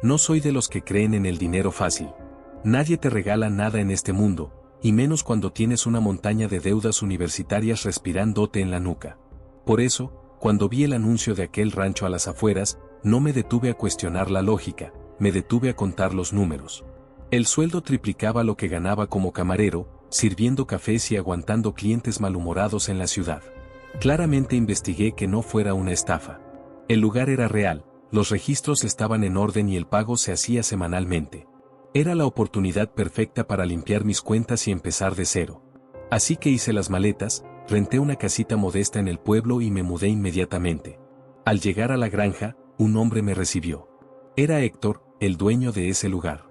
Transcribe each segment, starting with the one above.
No soy de los que creen en el dinero fácil. Nadie te regala nada en este mundo, y menos cuando tienes una montaña de deudas universitarias respirándote en la nuca. Por eso, cuando vi el anuncio de aquel rancho a las afueras, no me detuve a cuestionar la lógica, me detuve a contar los números. El sueldo triplicaba lo que ganaba como camarero, sirviendo cafés y aguantando clientes malhumorados en la ciudad. Claramente investigué que no fuera una estafa. El lugar era real, los registros estaban en orden y el pago se hacía semanalmente. Era la oportunidad perfecta para limpiar mis cuentas y empezar de cero. Así que hice las maletas, renté una casita modesta en el pueblo y me mudé inmediatamente. Al llegar a la granja, un hombre me recibió. Era Héctor, el dueño de ese lugar.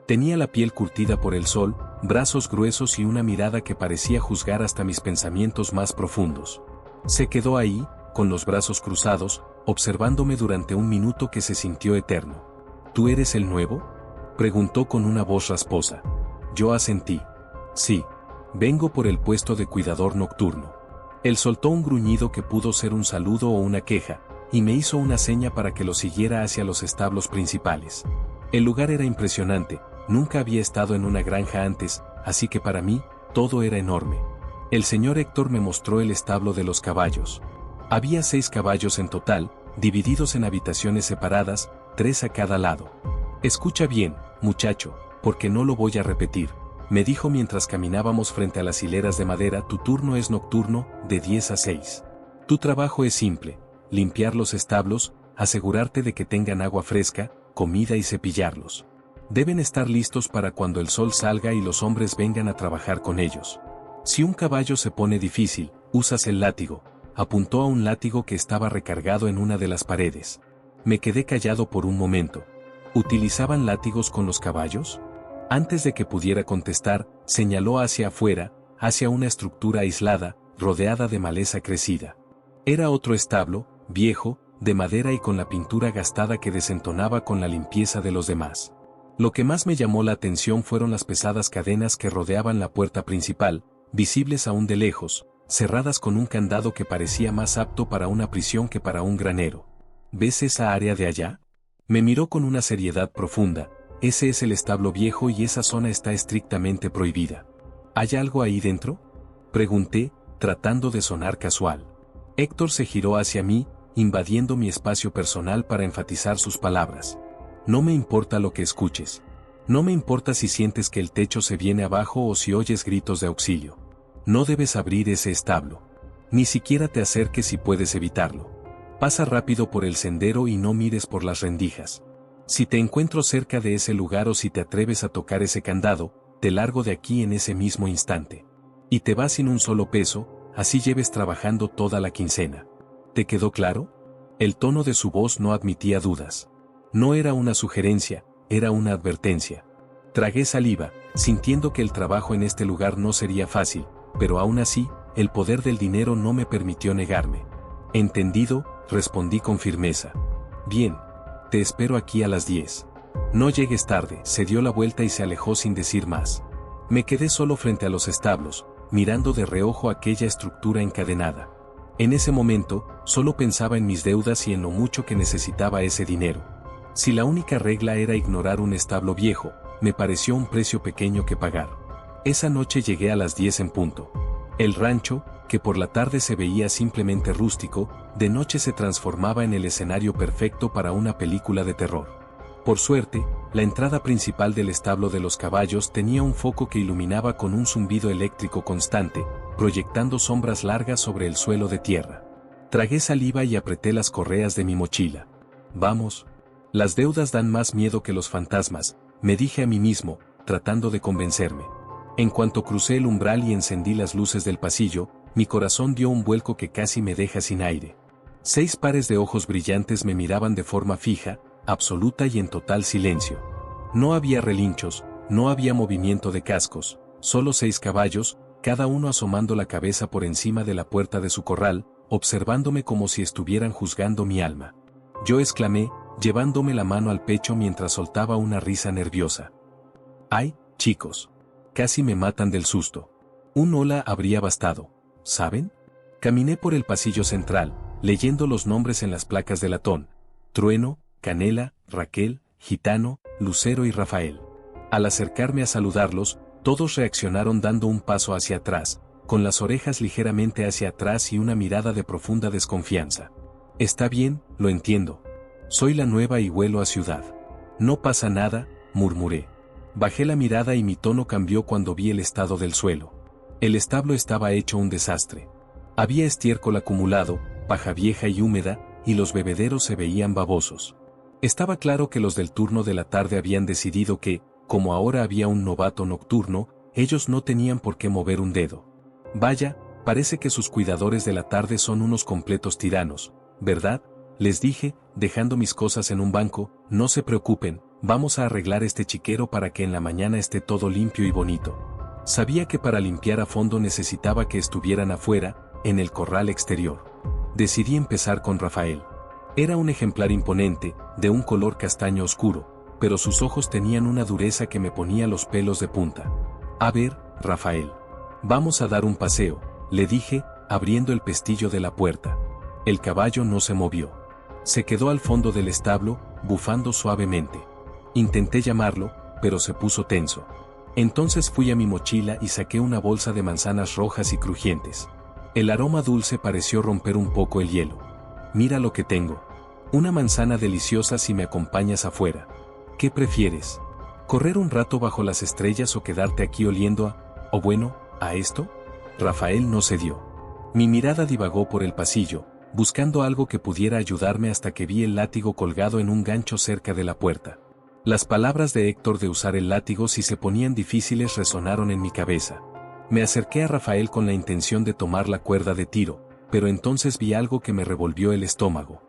Tenía la piel curtida por el sol, brazos gruesos y una mirada que parecía juzgar hasta mis pensamientos más profundos. Se quedó ahí, con los brazos cruzados, observándome durante un minuto que se sintió eterno. ¿Tú eres el nuevo?, preguntó con una voz rasposa. Yo asentí. Sí. Vengo por el puesto de cuidador nocturno. Él soltó un gruñido que pudo ser un saludo o una queja, y me hizo una seña para que lo siguiera hacia los establos principales. El lugar era impresionante, nunca había estado en una granja antes, así que para mí, todo era enorme. El señor Héctor me mostró el establo de los caballos. Había 6 caballos en total, divididos en habitaciones separadas, 3 a cada lado. Escucha bien, muchacho, porque no lo voy a repetir, me dijo mientras caminábamos frente a las hileras de madera. Tu turno es nocturno, de 10 a 6. Tu trabajo es simple, limpiar los establos, asegurarte de que tengan agua fresca, comida y cepillarlos. Deben estar listos para cuando el sol salga y los hombres vengan a trabajar con ellos. Si un caballo se pone difícil, usas el látigo. Apuntó a un látigo que estaba recargado en una de las paredes. Me quedé callado por un momento. ¿Utilizaban látigos con los caballos? Antes de que pudiera contestar, señaló hacia afuera, hacia una estructura aislada, rodeada de maleza crecida. Era otro establo, viejo, de madera y con la pintura gastada que desentonaba con la limpieza de los demás. Lo que más me llamó la atención fueron las pesadas cadenas que rodeaban la puerta principal, visibles aún de lejos, cerradas con un candado que parecía más apto para una prisión que para un granero. ¿Ves esa área de allá? Me miró con una seriedad profunda. Ese es el establo viejo y esa zona está estrictamente prohibida. ¿Hay algo ahí dentro?, pregunté, tratando de sonar casual. Héctor se giró hacia mí, invadiendo mi espacio personal para enfatizar sus palabras. No me importa lo que escuches. No me importa si sientes que el techo se viene abajo o si oyes gritos de auxilio. No debes abrir ese establo. Ni siquiera te acerques si puedes evitarlo. Pasa rápido por el sendero y no mires por las rendijas. Si te encuentro cerca de ese lugar o si te atreves a tocar ese candado, te largo de aquí en ese mismo instante. Y te vas sin un solo peso, así lleves trabajando toda la quincena. ¿Te quedó claro? El tono de su voz no admitía dudas. No era una sugerencia, era una advertencia. Tragué saliva, sintiendo que el trabajo en este lugar no sería fácil, pero aún así, el poder del dinero no me permitió negarme. Entendido, respondí con firmeza. Bien, te espero aquí a las 10. No llegues tarde. Se dio la vuelta y se alejó sin decir más. Me quedé solo frente a los establos, mirando de reojo aquella estructura encadenada. En ese momento, solo pensaba en mis deudas y en lo mucho que necesitaba ese dinero. Si la única regla era ignorar un establo viejo, me pareció un precio pequeño que pagar. Esa noche llegué a las 10 en punto. El rancho, que por la tarde se veía simplemente rústico, de noche se transformaba en el escenario perfecto para una película de terror. Por suerte, la entrada principal del establo de los caballos tenía un foco que iluminaba con un zumbido eléctrico constante, proyectando sombras largas sobre el suelo de tierra. Tragué saliva y apreté las correas de mi mochila. Vamos. Las deudas dan más miedo que los fantasmas, me dije a mí mismo, tratando de convencerme. En cuanto crucé el umbral y encendí las luces del pasillo, mi corazón dio un vuelco que casi me deja sin aire. 6 pares de ojos brillantes me miraban de forma fija, absoluta y en total silencio. No había relinchos, no había movimiento de cascos, solo 6 caballos, cada uno asomando la cabeza por encima de la puerta de su corral, observándome como si estuvieran juzgando mi alma. Yo exclamé, llevándome la mano al pecho mientras soltaba una risa nerviosa. ¡Ay, chicos! Casi me matan del susto. Un hola habría bastado, ¿saben? Caminé por el pasillo central, leyendo los nombres en las placas de latón. Trueno, Canela, Raquel, Gitano, Lucero y Rafael. Al acercarme a saludarlos, todos reaccionaron dando un paso hacia atrás, con las orejas ligeramente hacia atrás y una mirada de profunda desconfianza. Está bien, lo entiendo. Soy la nueva y huelo a ciudad. No pasa nada, murmuré. Bajé la mirada y mi tono cambió cuando vi el estado del suelo. El establo estaba hecho un desastre. Había estiércol acumulado, paja vieja y húmeda, y los bebederos se veían babosos. Estaba claro que los del turno de la tarde habían decidido que, como ahora había un novato nocturno, ellos no tenían por qué mover un dedo. Vaya, parece que sus cuidadores de la tarde son unos completos tiranos, ¿verdad? Les dije, dejando mis cosas en un banco, no se preocupen, vamos a arreglar este chiquero para que en la mañana esté todo limpio y bonito. Sabía que para limpiar a fondo necesitaba que estuvieran afuera, en el corral exterior. Decidí empezar con Rafael. Era un ejemplar imponente, de un color castaño oscuro, pero sus ojos tenían una dureza que me ponía los pelos de punta. A ver, Rafael. Vamos a dar un paseo, le dije, abriendo el pestillo de la puerta. El caballo no se movió. Se quedó al fondo del establo, bufando suavemente. Intenté llamarlo, pero se puso tenso. Entonces fui a mi mochila y saqué una bolsa de manzanas rojas y crujientes. El aroma dulce pareció romper un poco el hielo. Mira lo que tengo. Una manzana deliciosa si me acompañas afuera. ¿Qué prefieres? ¿Correr un rato bajo las estrellas o quedarte aquí oliendo a esto? Rafael no cedió. Mi mirada divagó por el pasillo, buscando algo que pudiera ayudarme hasta que vi el látigo colgado en un gancho cerca de la puerta. Las palabras de Héctor de usar el látigo si se ponían difíciles resonaron en mi cabeza. Me acerqué a Rafael con la intención de tomar la cuerda de tiro, pero entonces vi algo que me revolvió el estómago.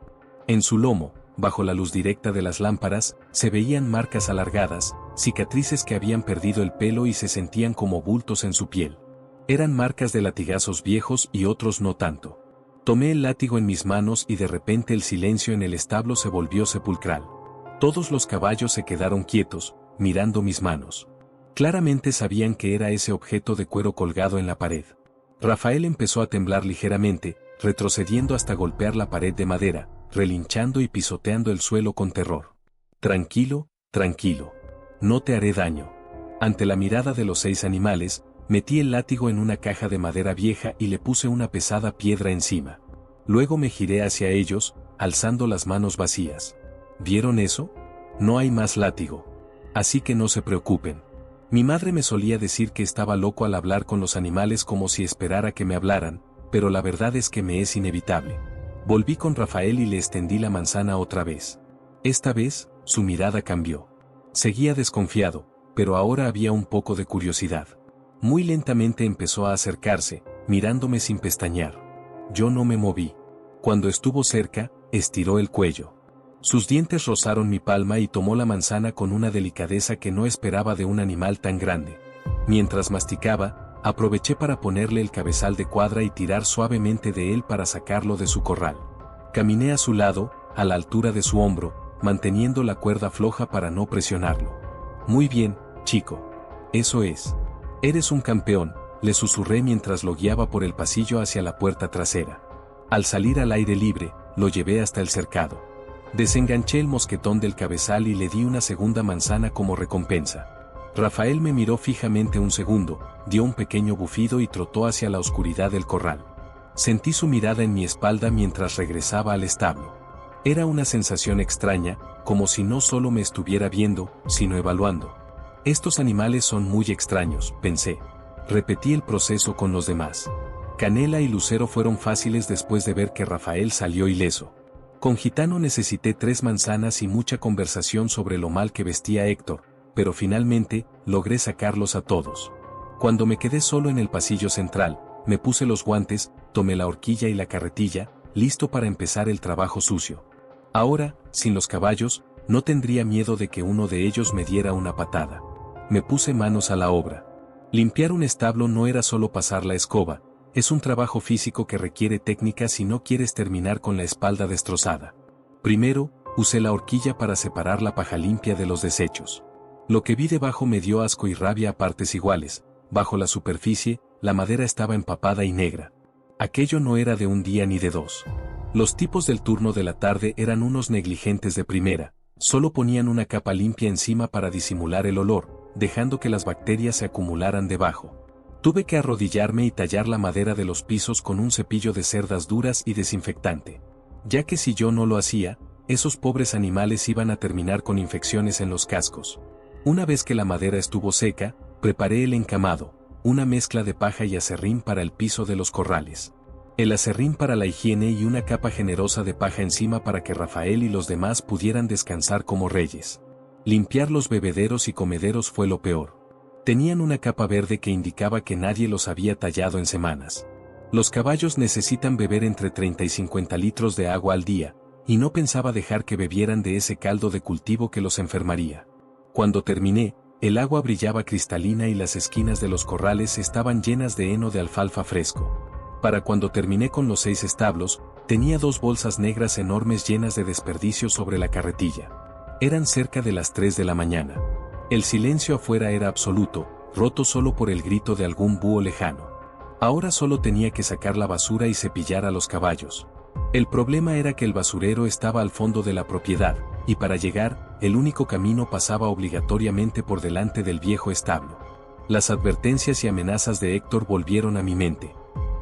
En su lomo, bajo la luz directa de las lámparas, se veían marcas alargadas, cicatrices que habían perdido el pelo y se sentían como bultos en su piel. Eran marcas de latigazos viejos y otros no tanto. Tomé el látigo en mis manos y de repente el silencio en el establo se volvió sepulcral. Todos los caballos se quedaron quietos, mirando mis manos. Claramente sabían que era ese objeto de cuero colgado en la pared. Rafael empezó a temblar ligeramente, retrocediendo hasta golpear la pared de madera, relinchando y pisoteando el suelo con terror. Tranquilo, tranquilo. No te haré daño. Ante la mirada de los 6 animales, metí el látigo en una caja de madera vieja y le puse una pesada piedra encima. Luego me giré hacia ellos, alzando las manos vacías. ¿Vieron eso? No hay más látigo. Así que no se preocupen. Mi madre me solía decir que estaba loco al hablar con los animales como si esperara que me hablaran, pero la verdad es que me es inevitable. Volví con Rafael y le extendí la manzana otra vez. Esta vez, su mirada cambió. Seguía desconfiado, pero ahora había un poco de curiosidad. Muy lentamente empezó a acercarse, mirándome sin pestañear. Yo no me moví. Cuando estuvo cerca, estiró el cuello. Sus dientes rozaron mi palma y tomó la manzana con una delicadeza que no esperaba de un animal tan grande. Mientras masticaba, aproveché para ponerle el cabezal de cuadra y tirar suavemente de él para sacarlo de su corral. Caminé a su lado, a la altura de su hombro, manteniendo la cuerda floja para no presionarlo. Muy bien, chico. Eso es. Eres un campeón, le susurré mientras lo guiaba por el pasillo hacia la puerta trasera. Al salir al aire libre, lo llevé hasta el cercado. Desenganché el mosquetón del cabezal y le di una segunda manzana como recompensa. Rafael me miró fijamente un segundo, dio un pequeño bufido y trotó hacia la oscuridad del corral. Sentí su mirada en mi espalda mientras regresaba al establo. Era una sensación extraña, como si no solo me estuviera viendo, sino evaluando. Estos animales son muy extraños, pensé. Repetí el proceso con los demás. Canela y Lucero fueron fáciles después de ver que Rafael salió ileso. Con Gitano necesité 3 manzanas y mucha conversación sobre lo mal que vestía Héctor, pero finalmente, logré sacarlos a todos. Cuando me quedé solo en el pasillo central, me puse los guantes, tomé la horquilla y la carretilla, listo para empezar el trabajo sucio. Ahora, sin los caballos, no tendría miedo de que uno de ellos me diera una patada. Me puse manos a la obra. Limpiar un establo no era solo pasar la escoba, es un trabajo físico que requiere técnica si no quieres terminar con la espalda destrozada. Primero, usé la horquilla para separar la paja limpia de los desechos. Lo que vi debajo me dio asco y rabia a partes iguales. Bajo la superficie, la madera estaba empapada y negra. Aquello no era de un día ni de dos. Los tipos del turno de la tarde eran unos negligentes de primera, Solo ponían una capa limpia encima para disimular el olor, dejando que las bacterias se acumularan debajo. Tuve que arrodillarme y tallar la madera de los pisos con un cepillo de cerdas duras y desinfectante, ya que si yo no lo hacía, esos pobres animales iban a terminar con infecciones en los cascos. Una vez que la madera estuvo seca, preparé el encamado, una mezcla de paja y aserrín para el piso de los corrales. El aserrín para la higiene y una capa generosa de paja encima para que Rafael y los demás pudieran descansar como reyes. Limpiar los bebederos y comederos fue lo peor. Tenían una capa verde que indicaba que nadie los había tallado en semanas. Los caballos necesitan beber entre 30 y 50 litros de agua al día, y no pensaba dejar que bebieran de ese caldo de cultivo que los enfermaría. Cuando terminé, el agua brillaba cristalina y las esquinas de los corrales estaban llenas de heno de alfalfa fresco. Para cuando terminé con los 6 establos, tenía 2 bolsas negras enormes llenas de desperdicios sobre la carretilla. Eran cerca de las 3 de la mañana. El silencio afuera era absoluto, roto solo por el grito de algún búho lejano. Ahora solo tenía que sacar la basura y cepillar a los caballos. El problema era que el basurero estaba al fondo de la propiedad, y para llegar, el único camino pasaba obligatoriamente por delante del viejo establo. Las advertencias y amenazas de Héctor volvieron a mi mente.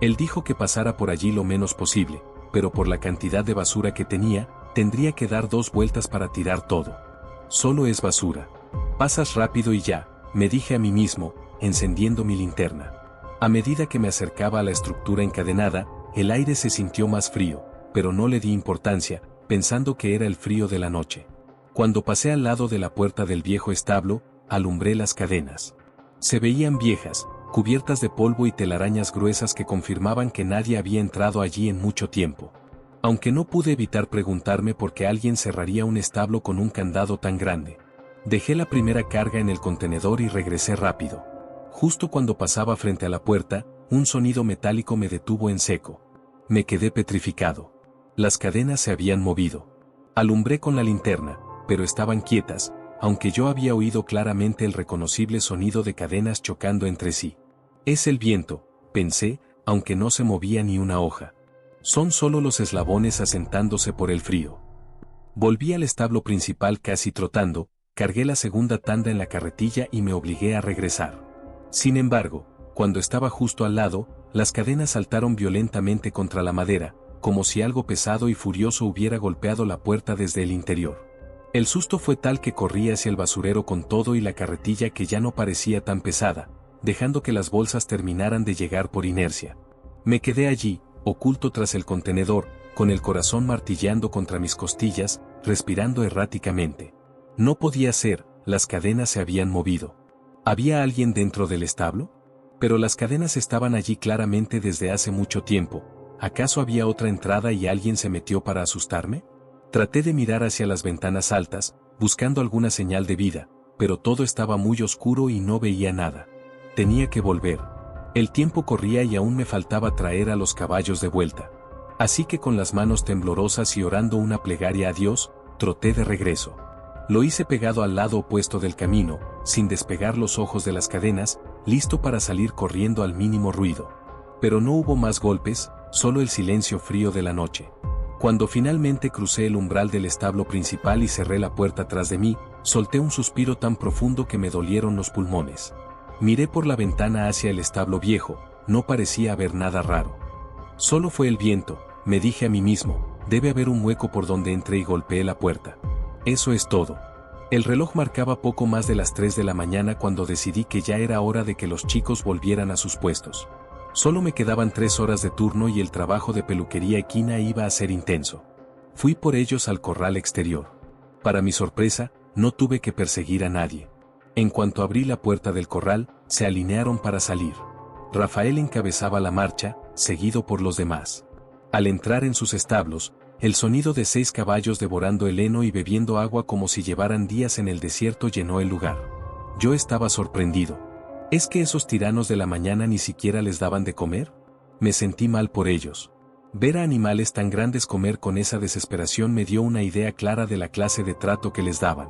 Él dijo que pasara por allí lo menos posible, pero por la cantidad de basura que tenía, tendría que dar 2 vueltas para tirar todo. Solo es basura. Pasas rápido y ya, me dije a mí mismo, encendiendo mi linterna. A medida que me acercaba a la estructura encadenada, el aire se sintió más frío, pero no le di importancia, pensando que era el frío de la noche. Cuando pasé al lado de la puerta del viejo establo, alumbré las cadenas. Se veían viejas, cubiertas de polvo y telarañas gruesas que confirmaban que nadie había entrado allí en mucho tiempo. Aunque no pude evitar preguntarme por qué alguien cerraría un establo con un candado tan grande. Dejé la primera carga en el contenedor y regresé rápido. Justo cuando pasaba frente a la puerta, un sonido metálico me detuvo en seco. Me quedé petrificado. Las cadenas se habían movido. Alumbré con la linterna, pero estaban quietas, aunque yo había oído claramente el reconocible sonido de cadenas chocando entre sí. Es el viento, pensé, aunque no se movía ni una hoja. Son solo los eslabones asentándose por el frío. Volví al establo principal casi trotando, cargué la segunda tanda en la carretilla y me obligué a regresar. Sin embargo, cuando estaba justo al lado, las cadenas saltaron violentamente contra la madera, como si algo pesado y furioso hubiera golpeado la puerta desde el interior. El susto fue tal que corrí hacia el basurero con todo y la carretilla que ya no parecía tan pesada, dejando que las bolsas terminaran de llegar por inercia. Me quedé allí, oculto tras el contenedor, con el corazón martilleando contra mis costillas, respirando erráticamente. No podía ser, las cadenas se habían movido. ¿Había alguien dentro del establo? Pero las cadenas estaban allí claramente desde hace mucho tiempo. ¿Acaso había otra entrada y alguien se metió para asustarme? Traté de mirar hacia las ventanas altas, buscando alguna señal de vida, pero todo estaba muy oscuro y no veía nada. Tenía que volver. El tiempo corría y aún me faltaba traer a los caballos de vuelta. Así que con las manos temblorosas y orando una plegaria a Dios, troté de regreso. Lo hice pegado al lado opuesto del camino, sin despegar los ojos de las cadenas, listo para salir corriendo al mínimo ruido. Pero no hubo más golpes, solo el silencio frío de la noche. Cuando finalmente crucé el umbral del establo principal y cerré la puerta tras de mí, solté un suspiro tan profundo que me dolieron los pulmones. Miré por la ventana hacia el establo viejo, no parecía haber nada raro. Solo fue el viento, me dije a mí mismo, debe haber un hueco por donde entré y golpeé la puerta. Eso es todo. El reloj marcaba poco más de las 3 de la mañana cuando decidí que ya era hora de que los chicos volvieran a sus puestos. Solo me quedaban 3 horas de turno y el trabajo de peluquería equina iba a ser intenso. Fui por ellos al corral exterior. Para mi sorpresa, no tuve que perseguir a nadie. En cuanto abrí la puerta del corral, se alinearon para salir. Rafael encabezaba la marcha, seguido por los demás. Al entrar en sus establos, el sonido de 6 caballos devorando el heno y bebiendo agua como si llevaran días en el desierto llenó el lugar. Yo estaba sorprendido. ¿Es que esos tiranos de la mañana ni siquiera les daban de comer? Me sentí mal por ellos. Ver a animales tan grandes comer con esa desesperación me dio una idea clara de la clase de trato que les daban.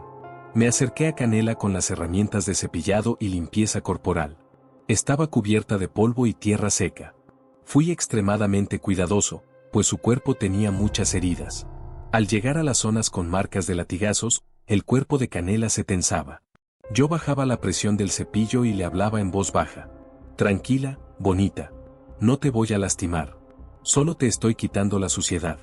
Me acerqué a Canela con las herramientas de cepillado y limpieza corporal. Estaba cubierta de polvo y tierra seca. Fui extremadamente cuidadoso, pues su cuerpo tenía muchas heridas. Al llegar a las zonas con marcas de latigazos, el cuerpo de Canela se tensaba. Yo bajaba la presión del cepillo y le hablaba en voz baja. Tranquila, bonita. No te voy a lastimar. Solo te estoy quitando la suciedad.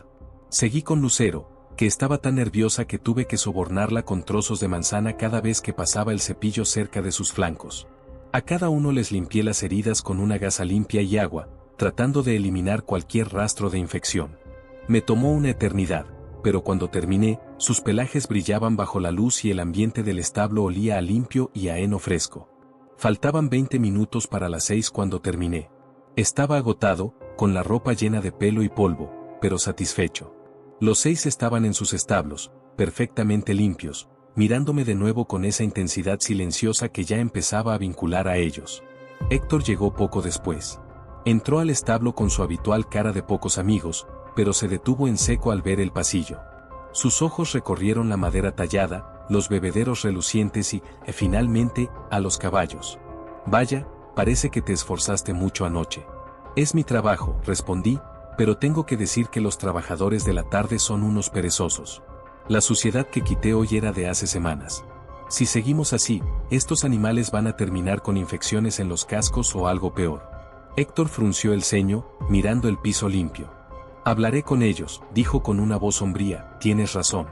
Seguí con Lucero, que estaba tan nerviosa que tuve que sobornarla con trozos de manzana cada vez que pasaba el cepillo cerca de sus flancos. A cada uno les limpié las heridas con una gasa limpia y agua, tratando de eliminar cualquier rastro de infección. Me tomó una eternidad, pero cuando terminé, sus pelajes brillaban bajo la luz y el ambiente del establo olía a limpio y a heno fresco. Faltaban 20 minutos para las 6 cuando terminé. Estaba agotado, con la ropa llena de pelo y polvo, pero satisfecho. Los 6 estaban en sus establos, perfectamente limpios, mirándome de nuevo con esa intensidad silenciosa que ya empezaba a vincular a ellos. Héctor llegó poco después. Entró al establo con su habitual cara de pocos amigos, pero se detuvo en seco al ver el pasillo. Sus ojos recorrieron la madera tallada, los bebederos relucientes y, finalmente, a los caballos. Vaya, parece que te esforzaste mucho anoche. Es mi trabajo, respondí, pero tengo que decir que los trabajadores de la tarde son unos perezosos. La suciedad que quité hoy era de hace semanas. Si seguimos así, estos animales van a terminar con infecciones en los cascos o algo peor. Héctor frunció el ceño, mirando el piso limpio. Hablaré con ellos, dijo con una voz sombría, tienes razón.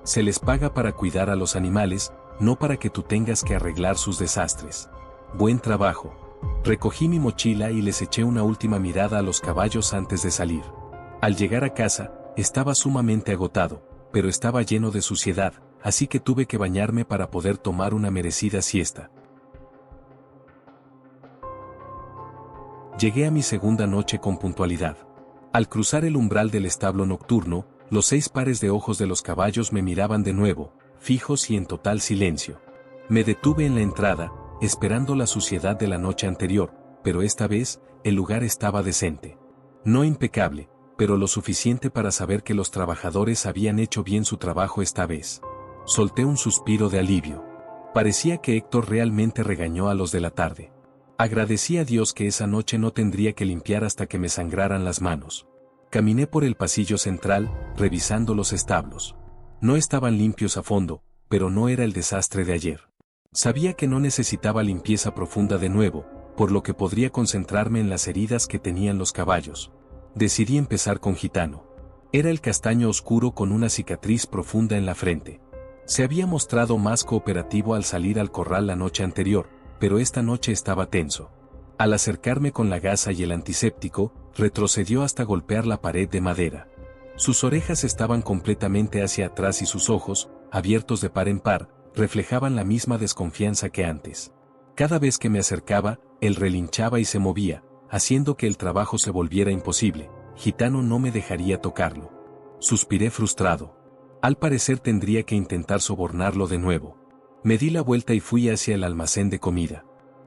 Se les paga para cuidar a los animales, no para que tú tengas que arreglar sus desastres. Buen trabajo. Recogí mi mochila y les eché una última mirada a los caballos antes de salir. Al llegar a casa, estaba sumamente agotado, pero estaba lleno de suciedad, así que tuve que bañarme para poder tomar una merecida siesta. Llegué a mi segunda noche con puntualidad. Al cruzar el umbral del establo nocturno, los 6 pares de ojos de los caballos me miraban de nuevo, fijos y en total silencio. Me detuve en la entrada, esperando la suciedad de la noche anterior, pero esta vez, el lugar estaba decente. No impecable, pero lo suficiente para saber que los trabajadores habían hecho bien su trabajo esta vez. Solté un suspiro de alivio. Parecía que Héctor realmente regañó a los de la tarde. Agradecí a Dios que esa noche no tendría que limpiar hasta que me sangraran las manos. Caminé por el pasillo central, revisando los establos. No estaban limpios a fondo, pero no era el desastre de ayer. Sabía que no necesitaba limpieza profunda de nuevo, por lo que podría concentrarme en las heridas que tenían los caballos. Decidí empezar con Gitano. Era el castaño oscuro con una cicatriz profunda en la frente. Se había mostrado más cooperativo al salir al corral la noche anterior, pero esta noche estaba tenso. Al acercarme con la gasa y el antiséptico, retrocedió hasta golpear la pared de madera. Sus orejas estaban completamente hacia atrás y sus ojos, abiertos de par en par, reflejaban la misma desconfianza que antes. Cada vez que me acercaba, él relinchaba y se movía, haciendo que el trabajo se volviera imposible. Gitano no me dejaría tocarlo. Suspiré frustrado. Al parecer tendría que intentar sobornarlo de nuevo. Me di la vuelta y fui hacia el almacén de comida.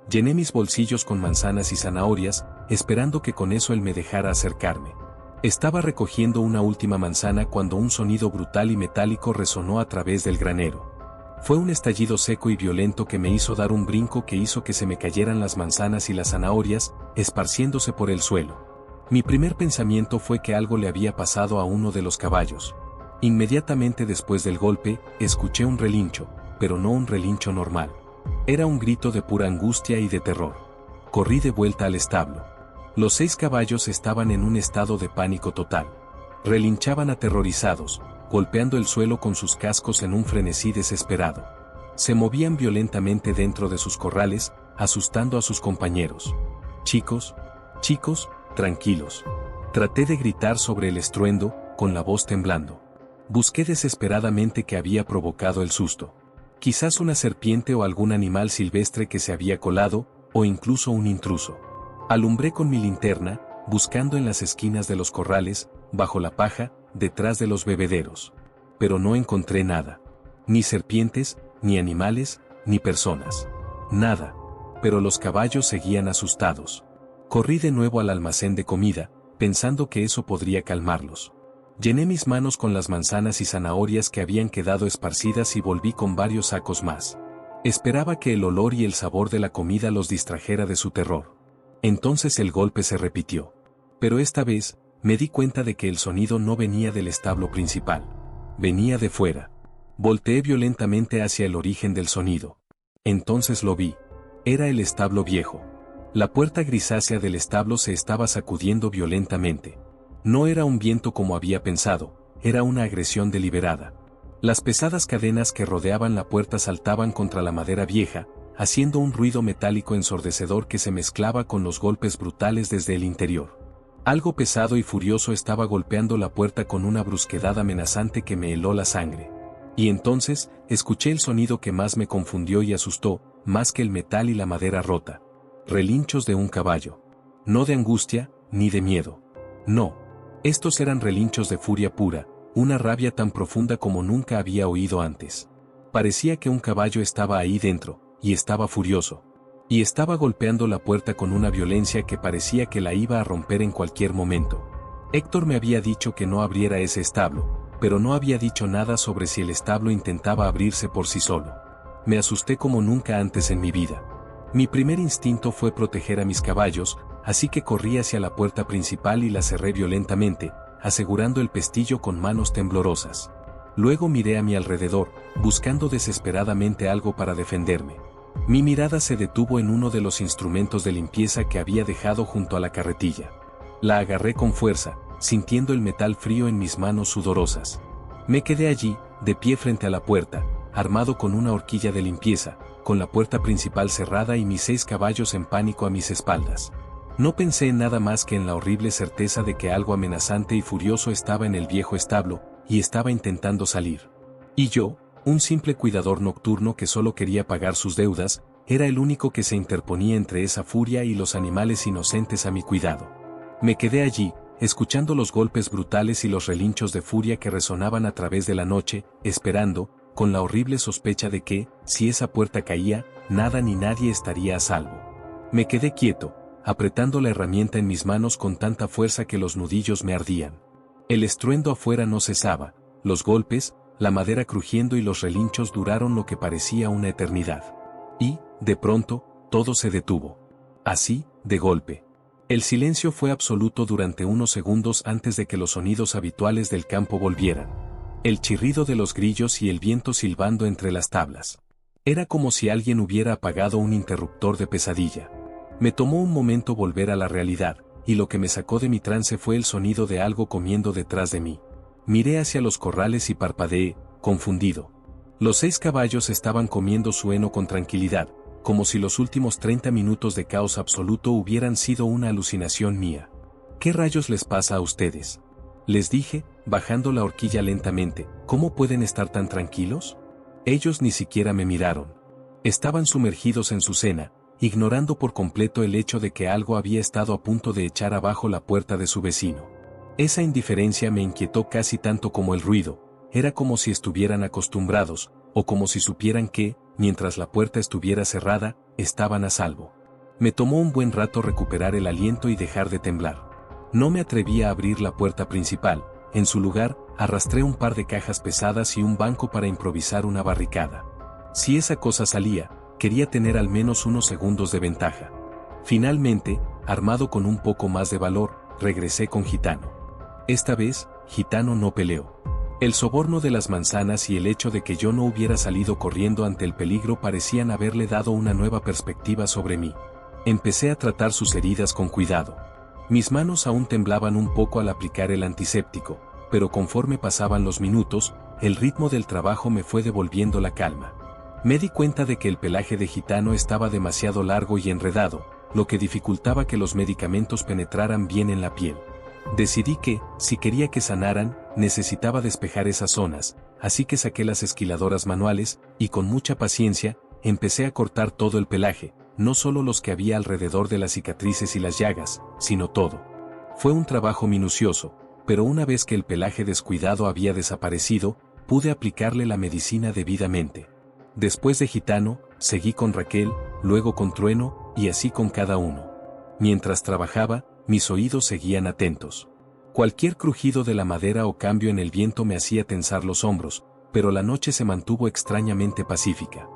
Llené mis bolsillos con manzanas y zanahorias, esperando que con eso él me dejara acercarme. Estaba recogiendo una última manzana cuando un sonido brutal y metálico resonó a través del granero. Fue un estallido seco y violento que me hizo dar un brinco que hizo que se me cayeran las manzanas y las zanahorias, esparciéndose por el suelo. Mi primer pensamiento fue que algo le había pasado a uno de los caballos. Inmediatamente después del golpe, escuché un relincho, pero no un relincho normal. Era un grito de pura angustia y de terror. Corrí de vuelta al establo. Los 6 caballos estaban en un estado de pánico total. Relinchaban aterrorizados, golpeando el suelo con sus cascos en un frenesí desesperado. Se movían violentamente dentro de sus corrales, asustando a sus compañeros. Chicos, tranquilos. Traté de gritar sobre el estruendo, con la voz temblando. Busqué desesperadamente qué había provocado el susto. Quizás una serpiente o algún animal silvestre que se había colado, o incluso un intruso. Alumbré con mi linterna, buscando en las esquinas de los corrales, bajo la paja, detrás de los bebederos. Pero no encontré nada. Ni serpientes, ni animales, ni personas. Nada. Pero los caballos seguían asustados. Corrí de nuevo al almacén de comida, pensando que eso podría calmarlos. Llené mis manos con las manzanas y zanahorias que habían quedado esparcidas y volví con varios sacos más. Esperaba que el olor y el sabor de la comida los distrajera de su terror. Entonces el golpe se repitió. Pero esta vez, me di cuenta de que el sonido no venía del establo principal. Venía de fuera. Volteé violentamente hacia el origen del sonido. Entonces lo vi. Era el establo viejo. La puerta grisácea del establo se estaba sacudiendo violentamente. No era un viento como había pensado, era una agresión deliberada. Las pesadas cadenas que rodeaban la puerta saltaban contra la madera vieja, haciendo un ruido metálico ensordecedor que se mezclaba con los golpes brutales desde el interior. Algo pesado y furioso estaba golpeando la puerta con una brusquedad amenazante que me heló la sangre. Y entonces, escuché el sonido que más me confundió y asustó, más que el metal y la madera rota. Relinchos de un caballo. No de angustia, ni de miedo. No. Estos eran relinchos de furia pura, una rabia tan profunda como nunca había oído antes. Parecía que un caballo estaba ahí dentro, y estaba furioso. Y estaba golpeando la puerta con una violencia que parecía que la iba a romper en cualquier momento. Héctor me había dicho que no abriera ese establo, pero no había dicho nada sobre si el establo intentaba abrirse por sí solo. Me asusté como nunca antes en mi vida. Mi primer instinto fue proteger a mis caballos, así que corrí hacia la puerta principal y la cerré violentamente, asegurando el pestillo con manos temblorosas. Luego miré a mi alrededor, buscando desesperadamente algo para defenderme. Mi mirada se detuvo en uno de los instrumentos de limpieza que había dejado junto a la carretilla. La agarré con fuerza, sintiendo el metal frío en mis manos sudorosas. Me quedé allí, de pie frente a la puerta, armado con una horquilla de limpieza, con la puerta principal cerrada y mis 6 caballos en pánico a mis espaldas. No pensé en nada más que en la horrible certeza de que algo amenazante y furioso estaba en el viejo establo, y estaba intentando salir. Y yo, un simple cuidador nocturno que solo quería pagar sus deudas, era el único que se interponía entre esa furia y los animales inocentes a mi cuidado. Me quedé allí, escuchando los golpes brutales y los relinchos de furia que resonaban a través de la noche, esperando, con la horrible sospecha de que, si esa puerta caía, nada ni nadie estaría a salvo. Me quedé quieto, apretando la herramienta en mis manos con tanta fuerza que los nudillos me ardían. El estruendo afuera no cesaba, los golpes, la madera crujiendo y los relinchos duraron lo que parecía una eternidad. Y, de pronto, todo se detuvo. Así, de golpe. El silencio fue absoluto durante unos segundos antes de que los sonidos habituales del campo volvieran. El chirrido de los grillos y el viento silbando entre las tablas. Era como si alguien hubiera apagado un interruptor de pesadilla. Me tomó un momento volver a la realidad, y lo que me sacó de mi trance fue el sonido de algo comiendo detrás de mí. Miré hacia los corrales y parpadeé, confundido. Los 6 caballos estaban comiendo su heno con tranquilidad, como si los últimos 30 minutos de caos absoluto hubieran sido una alucinación mía. ¿Qué rayos les pasa a ustedes?, les dije, bajando la horquilla lentamente. ¿Cómo pueden estar tan tranquilos? Ellos ni siquiera me miraron. Estaban sumergidos en su cena, ignorando por completo el hecho de que algo había estado a punto de echar abajo la puerta de su vecino. Esa indiferencia me inquietó casi tanto como el ruido. Era como si estuvieran acostumbrados, o como si supieran que, mientras la puerta estuviera cerrada, estaban a salvo. Me tomó un buen rato recuperar el aliento y dejar de temblar. No me atreví a abrir la puerta principal. En su lugar, arrastré un par de cajas pesadas y un banco para improvisar una barricada. Si esa cosa salía, quería tener al menos unos segundos de ventaja. Finalmente, armado con un poco más de valor, regresé con Gitano. Esta vez, Gitano no peleó. El soborno de las manzanas y el hecho de que yo no hubiera salido corriendo ante el peligro parecían haberle dado una nueva perspectiva sobre mí. Empecé a tratar sus heridas con cuidado. Mis manos aún temblaban un poco al aplicar el antiséptico, pero conforme pasaban los minutos, el ritmo del trabajo me fue devolviendo la calma. Me di cuenta de que el pelaje de Gitano estaba demasiado largo y enredado, lo que dificultaba que los medicamentos penetraran bien en la piel. Decidí que, si quería que sanaran, necesitaba despejar esas zonas, así que saqué las esquiladoras manuales, y con mucha paciencia, empecé a cortar todo el pelaje, no solo los que había alrededor de las cicatrices y las llagas, sino todo. Fue un trabajo minucioso, pero una vez que el pelaje descuidado había desaparecido, pude aplicarle la medicina debidamente. Después de Gitano, seguí con Raquel, luego con Trueno, y así con cada uno. Mientras trabajaba, mis oídos seguían atentos. Cualquier crujido de la madera o cambio en el viento me hacía tensar los hombros, pero la noche se mantuvo extrañamente pacífica.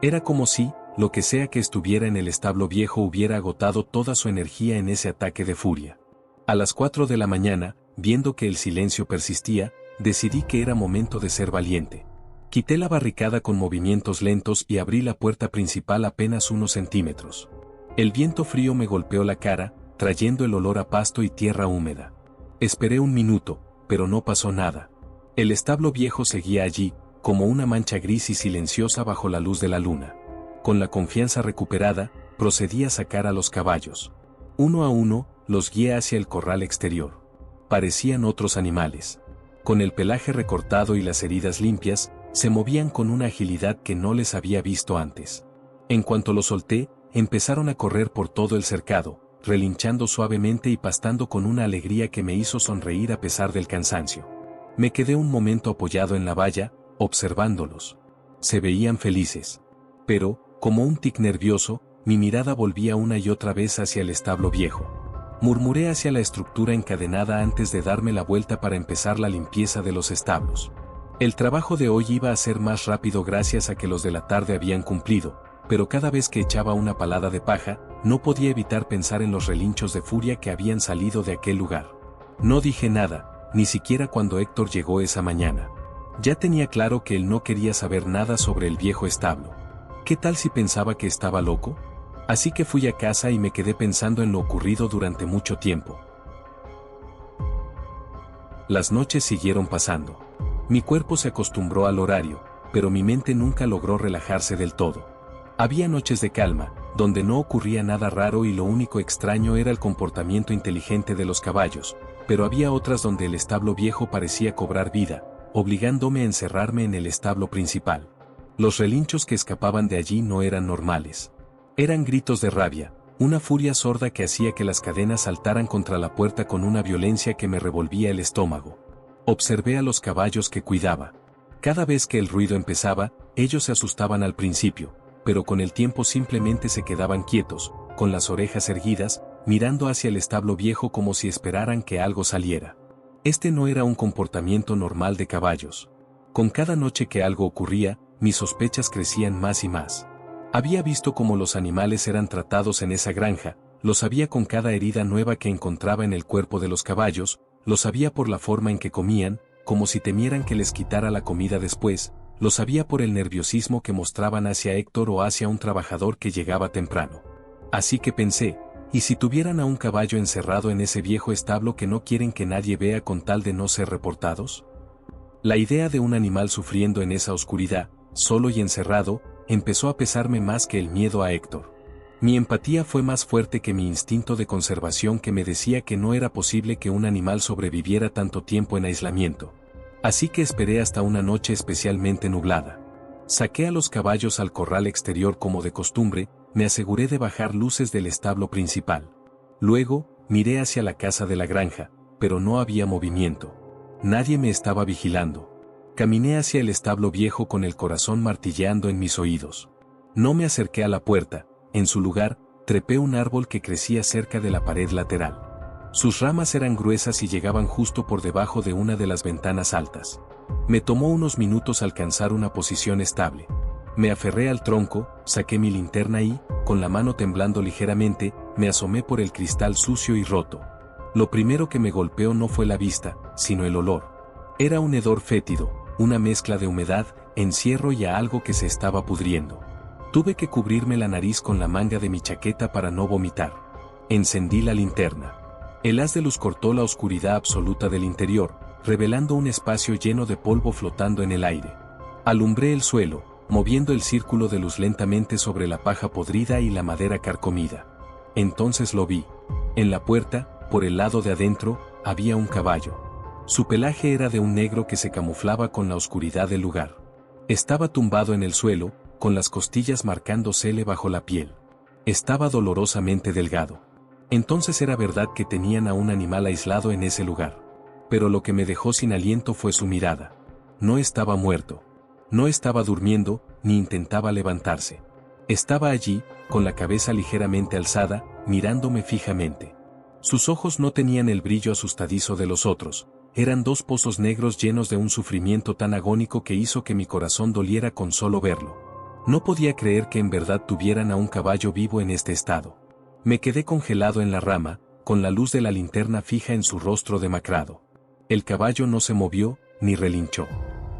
Era como si, lo que sea que estuviera en el establo viejo hubiera agotado toda su energía en ese ataque de furia. A las 4 de la mañana, viendo que el silencio persistía, decidí que era momento de ser valiente. Quité la barricada con movimientos lentos y abrí la puerta principal apenas unos centímetros. El viento frío me golpeó la cara, trayendo el olor a pasto y tierra húmeda. Esperé un minuto, pero no pasó nada. El establo viejo seguía allí, como una mancha gris y silenciosa bajo la luz de la luna. Con la confianza recuperada, procedí a sacar a los caballos. Uno a uno, los guié hacia el corral exterior. Parecían otros animales. Con el pelaje recortado y las heridas limpias, se movían con una agilidad que no les había visto antes. En cuanto los solté, empezaron a correr por todo el cercado, relinchando suavemente y pastando con una alegría que me hizo sonreír a pesar del cansancio. Me quedé un momento apoyado en la valla, observándolos. Se veían felices. Pero, como un tic nervioso, mi mirada volvía una y otra vez hacia el establo viejo. Murmuré hacia la estructura encadenada antes de darme la vuelta para empezar la limpieza de los establos. El trabajo de hoy iba a ser más rápido gracias a que los de la tarde habían cumplido, pero cada vez que echaba una palada de paja, no podía evitar pensar en los relinchos de furia que habían salido de aquel lugar. No dije nada, ni siquiera cuando Héctor llegó esa mañana. Ya tenía claro que él no quería saber nada sobre el viejo establo. ¿Qué tal si pensaba que estaba loco? Así que fui a casa y me quedé pensando en lo ocurrido durante mucho tiempo. Las noches siguieron pasando. Mi cuerpo se acostumbró al horario, pero mi mente nunca logró relajarse del todo. Había noches de calma, donde no ocurría nada raro y lo único extraño era el comportamiento inteligente de los caballos, pero había otras donde el establo viejo parecía cobrar vida, obligándome a encerrarme en el establo principal. Los relinchos que escapaban de allí no eran normales. Eran gritos de rabia, una furia sorda que hacía que las cadenas saltaran contra la puerta con una violencia que me revolvía el estómago. Observé a los caballos que cuidaba. Cada vez que el ruido empezaba, ellos se asustaban al principio, pero con el tiempo simplemente se quedaban quietos, con las orejas erguidas, mirando hacia el establo viejo como si esperaran que algo saliera. Este no era un comportamiento normal de caballos. Con cada noche que algo ocurría, mis sospechas crecían más y más. Había visto cómo los animales eran tratados en esa granja, lo sabía con cada herida nueva que encontraba en el cuerpo de los caballos, lo sabía por la forma en que comían, como si temieran que les quitara la comida después, lo sabía por el nerviosismo que mostraban hacia Héctor o hacia un trabajador que llegaba temprano. Así que pensé, ¿y si tuvieran a un caballo encerrado en ese viejo establo que no quieren que nadie vea con tal de no ser reportados? La idea de un animal sufriendo en esa oscuridad, solo y encerrado, empezó a pesarme más que el miedo a Héctor. Mi empatía fue más fuerte que mi instinto de conservación que me decía que no era posible que un animal sobreviviera tanto tiempo en aislamiento. Así que esperé hasta una noche especialmente nublada. Saqué a los caballos al corral exterior como de costumbre, me aseguré de bajar luces del establo principal. Luego, miré hacia la casa de la granja, pero no había movimiento. Nadie me estaba vigilando. Caminé hacia el establo viejo con el corazón martilleando en mis oídos. No me acerqué a la puerta. En su lugar, trepé un árbol que crecía cerca de la pared lateral. Sus ramas eran gruesas y llegaban justo por debajo de una de las ventanas altas. Me tomó unos minutos alcanzar una posición estable. Me aferré al tronco, saqué mi linterna y, con la mano temblando ligeramente, me asomé por el cristal sucio y roto. Lo primero que me golpeó no fue la vista, sino el olor. Era un hedor fétido, una mezcla de humedad, encierro y a algo que se estaba pudriendo. Tuve que cubrirme la nariz con la manga de mi chaqueta para no vomitar. Encendí la linterna. El haz de luz cortó la oscuridad absoluta del interior, revelando un espacio lleno de polvo flotando en el aire. Alumbré el suelo, moviendo el círculo de luz lentamente sobre la paja podrida y la madera carcomida. Entonces lo vi. En la puerta, por el lado de adentro, había un caballo. Su pelaje era de un negro que se camuflaba con la oscuridad del lugar. Estaba tumbado en el suelo, con las costillas marcándosele bajo la piel. Estaba dolorosamente delgado. Entonces era verdad que tenían a un animal aislado en ese lugar. Pero lo que me dejó sin aliento fue su mirada. No estaba muerto. No estaba durmiendo, ni intentaba levantarse. Estaba allí, con la cabeza ligeramente alzada, mirándome fijamente. Sus ojos no tenían el brillo asustadizo de los otros. Eran dos pozos negros llenos de un sufrimiento tan agónico que hizo que mi corazón doliera con solo verlo. No podía creer que en verdad tuvieran a un caballo vivo en este estado. Me quedé congelado en la rama, con la luz de la linterna fija en su rostro demacrado. El caballo no se movió, ni relinchó.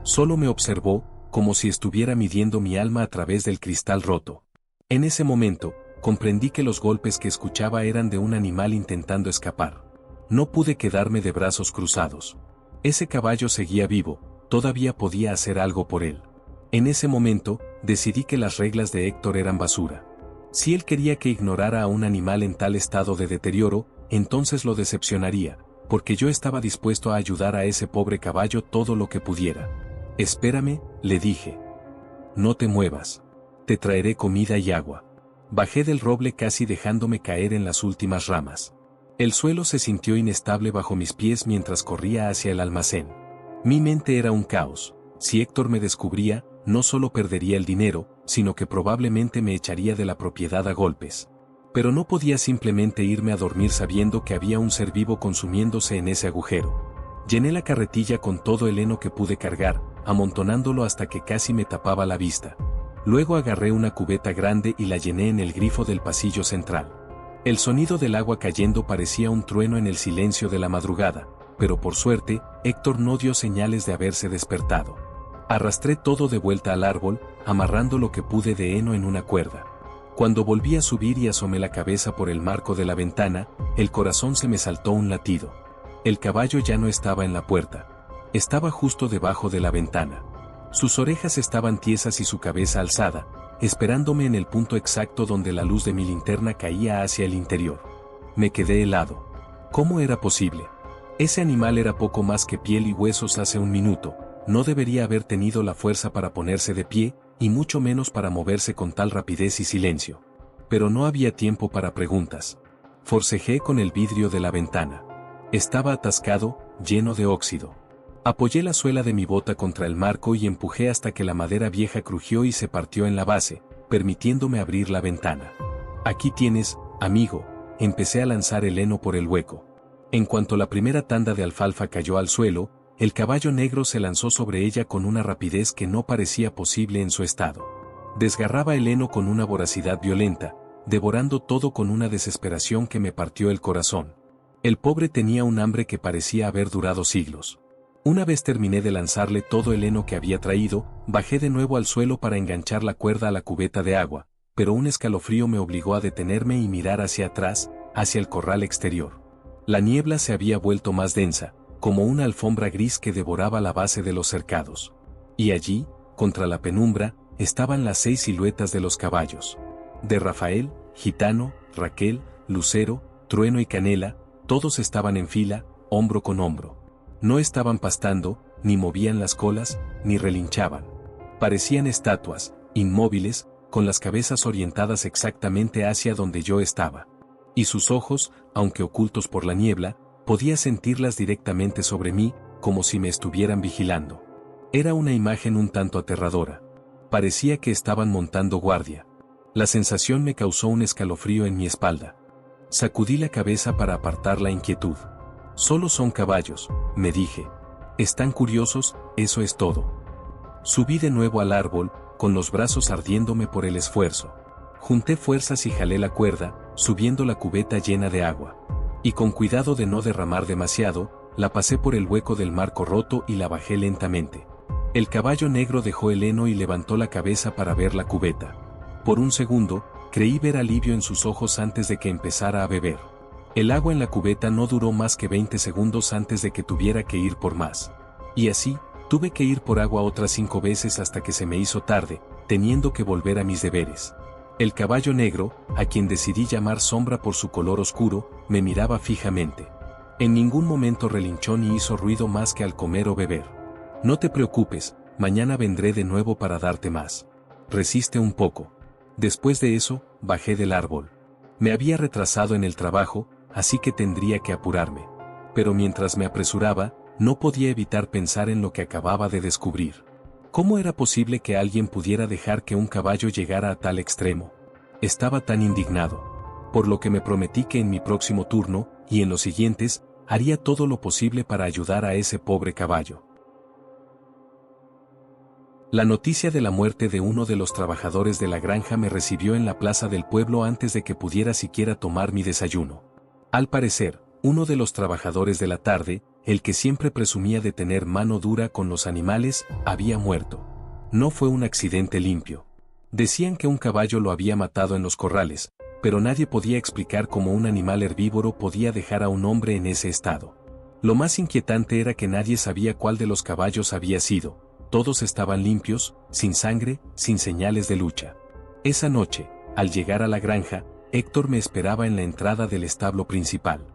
Solo me observó, como si estuviera midiendo mi alma a través del cristal roto. En ese momento, comprendí que los golpes que escuchaba eran de un animal intentando escapar. No pude quedarme de brazos cruzados. Ese caballo seguía vivo, todavía podía hacer algo por él. En ese momento, decidí que las reglas de Héctor eran basura. Si él quería que ignorara a un animal en tal estado de deterioro, entonces lo decepcionaría, porque yo estaba dispuesto a ayudar a ese pobre caballo todo lo que pudiera. Espérame, le dije. No te muevas. Te traeré comida y agua. Bajé del roble casi dejándome caer en las últimas ramas. El suelo se sintió inestable bajo mis pies mientras corría hacia el almacén. Mi mente era un caos. Si Héctor me descubría, no solo perdería el dinero, sino que probablemente me echaría de la propiedad a golpes. Pero no podía simplemente irme a dormir sabiendo que había un ser vivo consumiéndose en ese agujero. Llené la carretilla con todo el heno que pude cargar, amontonándolo hasta que casi me tapaba la vista. Luego agarré una cubeta grande y la llené en el grifo del pasillo central. El sonido del agua cayendo parecía un trueno en el silencio de la madrugada, pero por suerte, Héctor no dio señales de haberse despertado. Arrastré todo de vuelta al árbol, amarrando lo que pude de heno en una cuerda. Cuando volví a subir y asomé la cabeza por el marco de la ventana, el corazón se me saltó un latido. El caballo ya no estaba en la puerta. Estaba justo debajo de la ventana. Sus orejas estaban tiesas y su cabeza alzada, esperándome en el punto exacto donde la luz de mi linterna caía hacia el interior. Me quedé helado. ¿Cómo era posible? Ese animal era poco más que piel y huesos hace un minuto. No debería haber tenido la fuerza para ponerse de pie, y mucho menos para moverse con tal rapidez y silencio. Pero no había tiempo para preguntas. Forcejé con el vidrio de la ventana. Estaba atascado, lleno de óxido. Apoyé la suela de mi bota contra el marco y empujé hasta que la madera vieja crujió y se partió en la base, permitiéndome abrir la ventana. Aquí tienes, amigo, empecé a lanzar el heno por el hueco. En cuanto la primera tanda de alfalfa cayó al suelo, el caballo negro se lanzó sobre ella con una rapidez que no parecía posible en su estado. Desgarraba el heno con una voracidad violenta, devorando todo con una desesperación que me partió el corazón. El pobre tenía un hambre que parecía haber durado siglos. Una vez terminé de lanzarle todo el heno que había traído, bajé de nuevo al suelo para enganchar la cuerda a la cubeta de agua, pero un escalofrío me obligó a detenerme y mirar hacia atrás, hacia el corral exterior. La niebla se había vuelto más densa, como una alfombra gris que devoraba la base de los cercados. Y allí, contra la penumbra, estaban las 6 siluetas de los caballos. De Rafael, Gitano, Raquel, Lucero, Trueno y Canela, todos estaban en fila, hombro con hombro. No estaban pastando, ni movían las colas, ni relinchaban. Parecían estatuas, inmóviles, con las cabezas orientadas exactamente hacia donde yo estaba. Y sus ojos, aunque ocultos por la niebla, podía sentirlas directamente sobre mí, como si me estuvieran vigilando. Era una imagen un tanto aterradora. Parecía que estaban montando guardia. La sensación me causó un escalofrío en mi espalda. Sacudí la cabeza para apartar la inquietud. Solo son caballos, me dije. Están curiosos, eso es todo. Subí de nuevo al árbol, con los brazos ardiéndome por el esfuerzo. Junté fuerzas y jalé la cuerda, subiendo la cubeta llena de agua. Y con cuidado de no derramar demasiado, la pasé por el hueco del marco roto y la bajé lentamente. El caballo negro dejó el heno y levantó la cabeza para ver la cubeta. Por un segundo, creí ver alivio en sus ojos antes de que empezara a beber. El agua en la cubeta no duró más que 20 segundos antes de que tuviera que ir por más. Y así, tuve que ir por agua otras 5 veces hasta que se me hizo tarde, teniendo que volver a mis deberes. El caballo negro, a quien decidí llamar Sombra por su color oscuro, me miraba fijamente. En ningún momento relinchó ni hizo ruido más que al comer o beber. No te preocupes, mañana vendré de nuevo para darte más. Resiste un poco. Después de eso, bajé del árbol. Me había retrasado en el trabajo, así que tendría que apurarme. Pero mientras me apresuraba, no podía evitar pensar en lo que acababa de descubrir. ¿Cómo era posible que alguien pudiera dejar que un caballo llegara a tal extremo? Estaba tan indignado. Por lo que me prometí que en mi próximo turno, y en los siguientes, haría todo lo posible para ayudar a ese pobre caballo. La noticia de la muerte de uno de los trabajadores de la granja me recibió en la plaza del pueblo antes de que pudiera siquiera tomar mi desayuno. Al parecer, uno de los trabajadores de la tarde, el que siempre presumía de tener mano dura con los animales, había muerto. No fue un accidente limpio. Decían que un caballo lo había matado en los corrales, pero nadie podía explicar cómo un animal herbívoro podía dejar a un hombre en ese estado. Lo más inquietante era que nadie sabía cuál de los caballos había sido. Todos estaban limpios, sin sangre, sin señales de lucha. Esa noche, al llegar a la granja, Héctor me esperaba en la entrada del establo principal.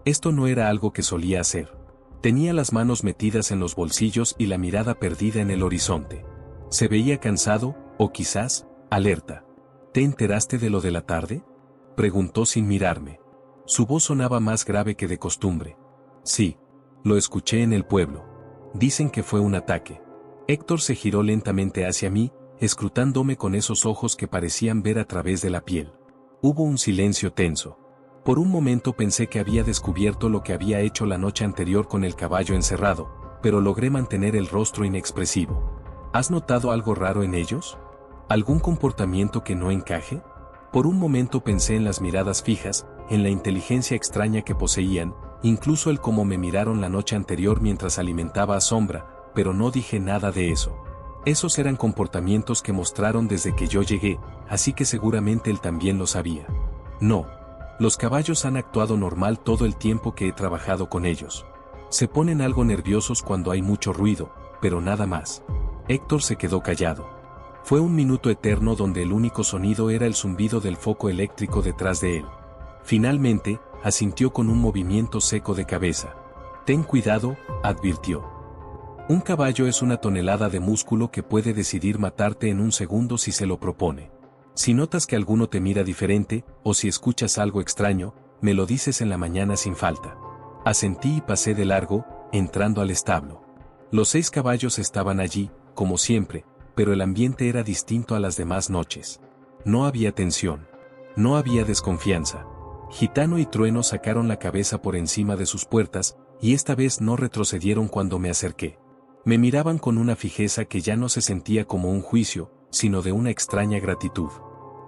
Esto no era algo que solía hacer. Tenía las manos metidas en los bolsillos y la mirada perdida en el horizonte. Se veía cansado, o quizás, alerta. ¿Te enteraste de lo de la tarde?, preguntó sin mirarme. Su voz sonaba más grave que de costumbre. Sí, lo escuché en el pueblo. Dicen que fue un ataque. Héctor se giró lentamente hacia mí, escrutándome con esos ojos que parecían ver a través de la piel. Hubo un silencio tenso. Por un momento pensé que había descubierto lo que había hecho la noche anterior con el caballo encerrado, pero logré mantener el rostro inexpresivo. ¿Has notado algo raro en ellos? ¿Algún comportamiento que no encaje? Por un momento pensé en las miradas fijas, en la inteligencia extraña que poseían, incluso el cómo me miraron la noche anterior mientras alimentaba a Sombra, pero no dije nada de eso. Esos eran comportamientos que mostraron desde que yo llegué, así que seguramente él también lo sabía. No. Los caballos han actuado normal todo el tiempo que he trabajado con ellos. Se ponen algo nerviosos cuando hay mucho ruido, pero nada más. Héctor se quedó callado. Fue un minuto eterno donde el único sonido era el zumbido del foco eléctrico detrás de él. Finalmente, asintió con un movimiento seco de cabeza. Ten cuidado, advirtió. Un caballo es una tonelada de músculo que puede decidir matarte en un segundo si se lo propone. Si notas que alguno te mira diferente, o si escuchas algo extraño, me lo dices en la mañana sin falta. Asentí y pasé de largo, entrando al establo. Los 6 caballos estaban allí, como siempre, pero el ambiente era distinto a las demás noches. No había tensión. No había desconfianza. Gitano y Trueno sacaron la cabeza por encima de sus puertas, y esta vez no retrocedieron cuando me acerqué. Me miraban con una fijeza que ya no se sentía como un juicio, sino de una extraña gratitud.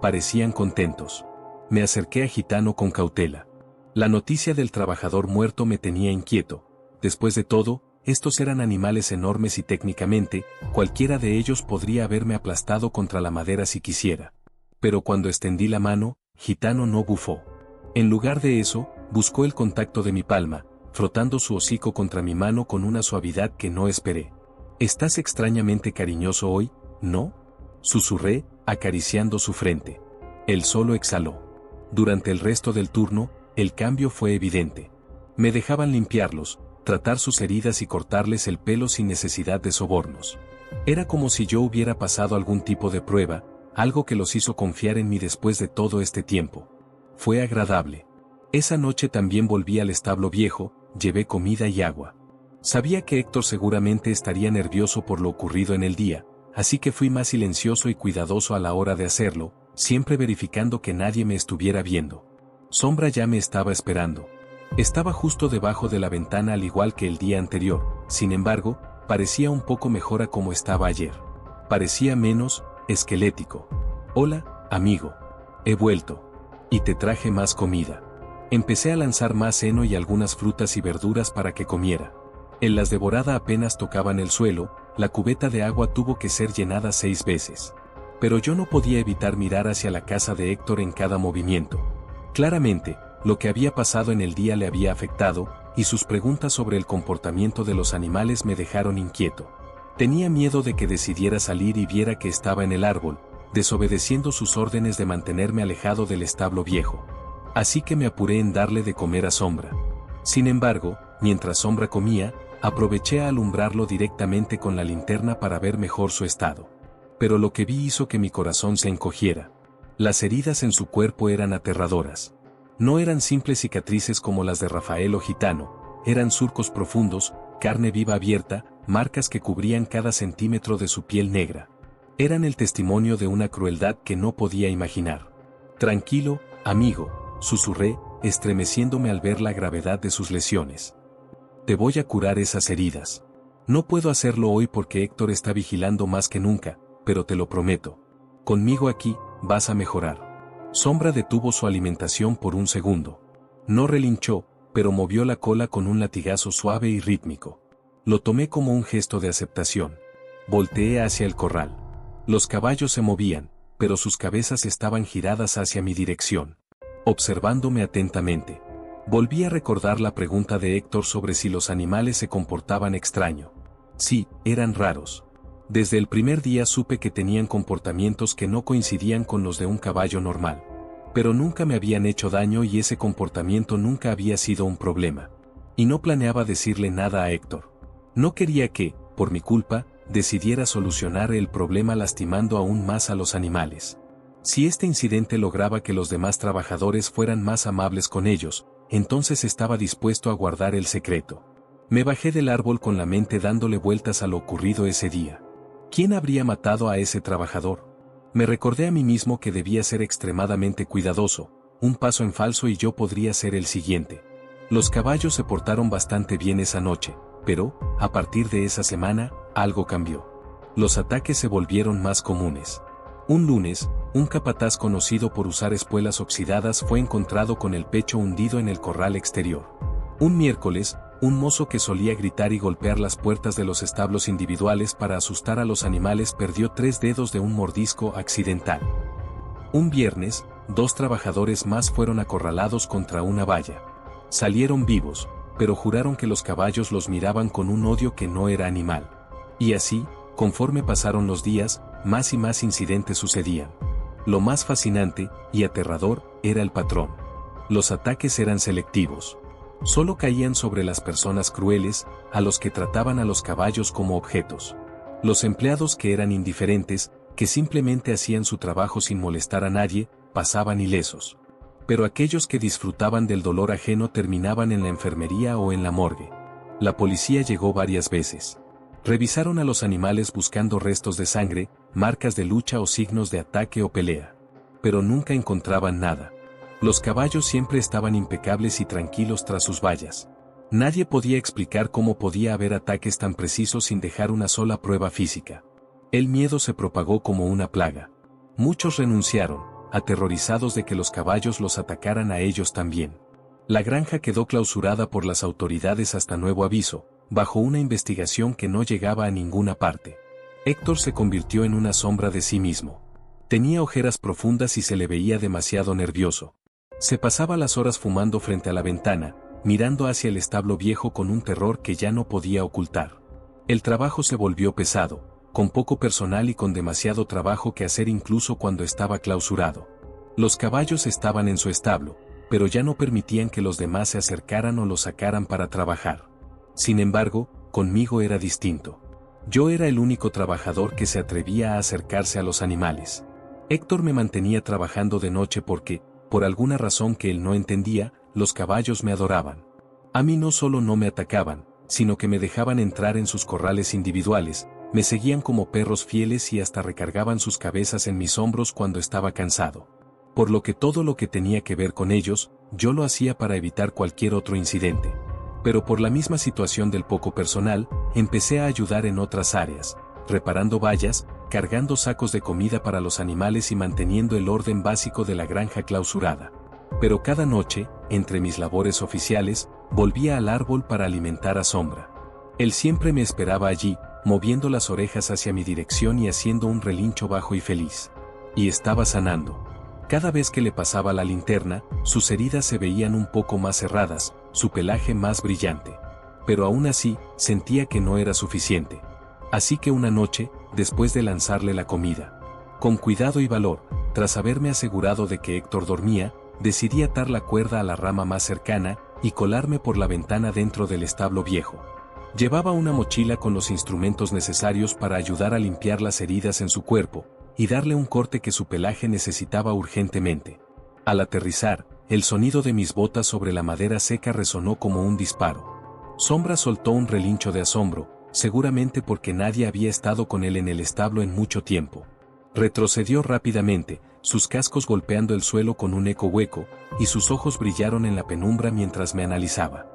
Parecían contentos. Me acerqué a Gitano con cautela. La noticia del trabajador muerto me tenía inquieto. Después de todo, estos eran animales enormes y técnicamente, cualquiera de ellos podría haberme aplastado contra la madera si quisiera. Pero cuando extendí la mano, Gitano no bufó. En lugar de eso, buscó el contacto de mi palma, frotando su hocico contra mi mano con una suavidad que no esperé. «Estás extrañamente cariñoso hoy, ¿no?», susurré, acariciando su frente. Él solo exhaló. Durante el resto del turno, el cambio fue evidente. Me dejaban limpiarlos, tratar sus heridas y cortarles el pelo sin necesidad de sobornos. Era como si yo hubiera pasado algún tipo de prueba, algo que los hizo confiar en mí después de todo este tiempo. Fue agradable. Esa noche también volví al establo viejo, llevé comida y agua. Sabía que Héctor seguramente estaría nervioso por lo ocurrido en el día, así que fui más silencioso y cuidadoso a la hora de hacerlo, siempre verificando que nadie me estuviera viendo. Sombra ya me estaba esperando. Estaba justo debajo de la ventana al igual que el día anterior, sin embargo, parecía un poco mejor a como estaba ayer. Parecía menos esquelético. «Hola, amigo. He vuelto. Y te traje más comida». Empecé a lanzar más heno y algunas frutas y verduras para que comiera. En las devorada apenas tocaban el suelo, la cubeta de agua tuvo que ser llenada 6 veces. Pero yo no podía evitar mirar hacia la casa de Héctor en cada movimiento. Claramente, lo que había pasado en el día le había afectado, y sus preguntas sobre el comportamiento de los animales me dejaron inquieto. Tenía miedo de que decidiera salir y viera que estaba en el árbol, desobedeciendo sus órdenes de mantenerme alejado del establo viejo. Así que me apuré en darle de comer a Sombra. Sin embargo, mientras Sombra comía, aproveché a alumbrarlo directamente con la linterna para ver mejor su estado. Pero lo que vi hizo que mi corazón se encogiera. Las heridas en su cuerpo eran aterradoras. No eran simples cicatrices como las de Rafael o Gitano, eran surcos profundos, carne viva abierta, marcas que cubrían cada centímetro de su piel negra. Eran el testimonio de una crueldad que no podía imaginar. «Tranquilo, amigo», susurré, estremeciéndome al ver la gravedad de sus lesiones. «Te voy a curar esas heridas. No puedo hacerlo hoy porque Héctor está vigilando más que nunca, pero te lo prometo. Conmigo aquí, vas a mejorar». Sombra detuvo su alimentación por un segundo. No relinchó, pero movió la cola con un latigazo suave y rítmico. Lo tomé como un gesto de aceptación. Volteé hacia el corral. Los caballos se movían, pero sus cabezas estaban giradas hacia mi dirección, observándome atentamente. Volví a recordar la pregunta de Héctor sobre si los animales se comportaban extraño. Sí, eran raros. Desde el primer día supe que tenían comportamientos que no coincidían con los de un caballo normal. Pero nunca me habían hecho daño y ese comportamiento nunca había sido un problema. Y no planeaba decirle nada a Héctor. No quería que, por mi culpa, decidiera solucionar el problema lastimando aún más a los animales. Si este incidente lograba que los demás trabajadores fueran más amables con ellos, entonces estaba dispuesto a guardar el secreto. Me bajé del árbol con la mente dándole vueltas a lo ocurrido ese día. ¿Quién habría matado a ese trabajador? Me recordé a mí mismo que debía ser extremadamente cuidadoso. Un paso en falso y yo podría ser el siguiente. Los caballos se portaron bastante bien esa noche, pero, a partir de esa semana, algo cambió. Los ataques se volvieron más comunes. Un lunes, un capataz conocido por usar espuelas oxidadas fue encontrado con el pecho hundido en el corral exterior. Un miércoles, un mozo que solía gritar y golpear las puertas de los establos individuales para asustar a los animales perdió 3 dedos de un mordisco accidental. Un viernes, 2 trabajadores más fueron acorralados contra una valla. Salieron vivos, pero juraron que los caballos los miraban con un odio que no era animal. Y así, conforme pasaron los días, más y más incidentes sucedían. Lo más fascinante y aterrador era el patrón. Los ataques eran selectivos. Solo caían sobre las personas crueles, a los que trataban a los caballos como objetos. Los empleados que eran indiferentes, que simplemente hacían su trabajo sin molestar a nadie, pasaban ilesos. Pero aquellos que disfrutaban del dolor ajeno terminaban en la enfermería o en la morgue. La policía llegó varias veces. Revisaron a los animales buscando restos de sangre, marcas de lucha o signos de ataque o pelea. Pero nunca encontraban nada. Los caballos siempre estaban impecables y tranquilos tras sus vallas. Nadie podía explicar cómo podía haber ataques tan precisos sin dejar una sola prueba física. El miedo se propagó como una plaga. Muchos renunciaron, aterrorizados de que los caballos los atacaran a ellos también. La granja quedó clausurada por las autoridades hasta nuevo aviso, bajo una investigación que no llegaba a ninguna parte. Héctor se convirtió en una sombra de sí mismo. Tenía ojeras profundas y se le veía demasiado nervioso. Se pasaba las horas fumando frente a la ventana, mirando hacia el establo viejo con un terror que ya no podía ocultar. El trabajo se volvió pesado, con poco personal y con demasiado trabajo que hacer incluso cuando estaba clausurado. Los caballos estaban en su establo, pero ya no permitían que los demás se acercaran o los sacaran para trabajar. Sin embargo, conmigo era distinto. Yo era el único trabajador que se atrevía a acercarse a los animales. Héctor me mantenía trabajando de noche porque, por alguna razón que él no entendía, los caballos me adoraban. A mí no solo no me atacaban, sino que me dejaban entrar en sus corrales individuales, me seguían como perros fieles y hasta recargaban sus cabezas en mis hombros cuando estaba cansado. Por lo que todo lo que tenía que ver con ellos, yo lo hacía para evitar cualquier otro incidente. Pero por la misma situación del poco personal, empecé a ayudar en otras áreas, reparando vallas, cargando sacos de comida para los animales y manteniendo el orden básico de la granja clausurada. Pero cada noche, entre mis labores oficiales, volvía al árbol para alimentar a Sombra. Él siempre me esperaba allí, moviendo las orejas hacia mi dirección y haciendo un relincho bajo y feliz. Y estaba sanando. Cada vez que le pasaba la linterna, sus heridas se veían un poco más cerradas, su pelaje más brillante. Pero aún así, sentía que no era suficiente. Así que una noche, después de lanzarle la comida, con cuidado y valor, tras haberme asegurado de que Héctor dormía, decidí atar la cuerda a la rama más cercana y colarme por la ventana dentro del establo viejo. Llevaba una mochila con los instrumentos necesarios para ayudar a limpiar las heridas en su cuerpo y darle un corte que su pelaje necesitaba urgentemente. Al aterrizar, el sonido de mis botas sobre la madera seca resonó como un disparo. Sombra soltó un relincho de asombro, seguramente porque nadie había estado con él en el establo en mucho tiempo. Retrocedió rápidamente, sus cascos golpeando el suelo con un eco hueco, y sus ojos brillaron en la penumbra mientras me analizaba.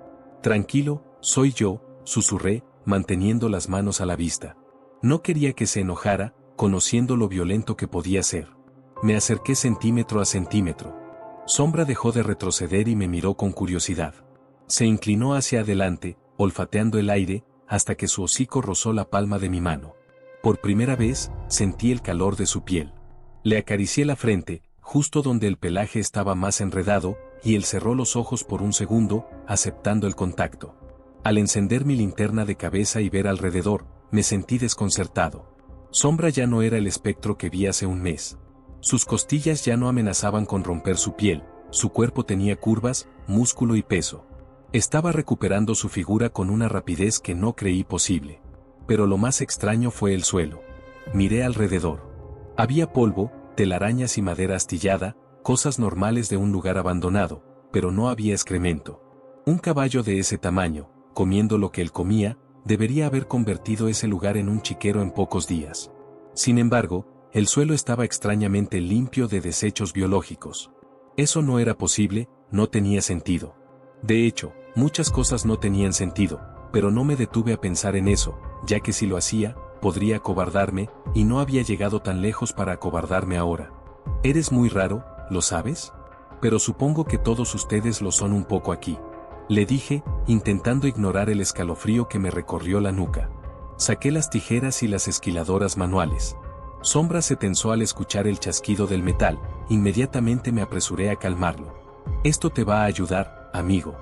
«Tranquilo, soy yo», susurré, manteniendo las manos a la vista. No quería que se enojara, conociendo lo violento que podía ser. Me acerqué centímetro a centímetro. Sombra dejó de retroceder y me miró con curiosidad. Se inclinó hacia adelante, olfateando el aire, hasta que su hocico rozó la palma de mi mano. Por primera vez, sentí el calor de su piel. Le acaricié la frente, justo donde el pelaje estaba más enredado, y él cerró los ojos por un segundo, aceptando el contacto. Al encender mi linterna de cabeza y ver alrededor, me sentí desconcertado. Sombra ya no era el espectro que vi hace un mes. Sus costillas ya no amenazaban con romper su piel, su cuerpo tenía curvas, músculo y peso. Estaba recuperando su figura con una rapidez que no creí posible. Pero lo más extraño fue el suelo. Miré alrededor. Había polvo, telarañas y madera astillada, cosas normales de un lugar abandonado, pero no había excremento. Un caballo de ese tamaño, comiendo lo que él comía, debería haber convertido ese lugar en un chiquero en pocos días. Sin embargo, el suelo estaba extrañamente limpio de desechos biológicos. Eso no era posible, no tenía sentido. De hecho, muchas cosas no tenían sentido, pero no me detuve a pensar en eso, ya que si lo hacía, podría acobardarme, y no había llegado tan lejos para acobardarme ahora. Eres muy raro, ¿lo sabes? Pero supongo que todos ustedes lo son un poco aquí. Le dije, intentando ignorar el escalofrío que me recorrió la nuca. Saqué las tijeras y las esquiladoras manuales. Sombra se tensó al escuchar el chasquido del metal, inmediatamente me apresuré a calmarlo. Esto te va a ayudar, amigo.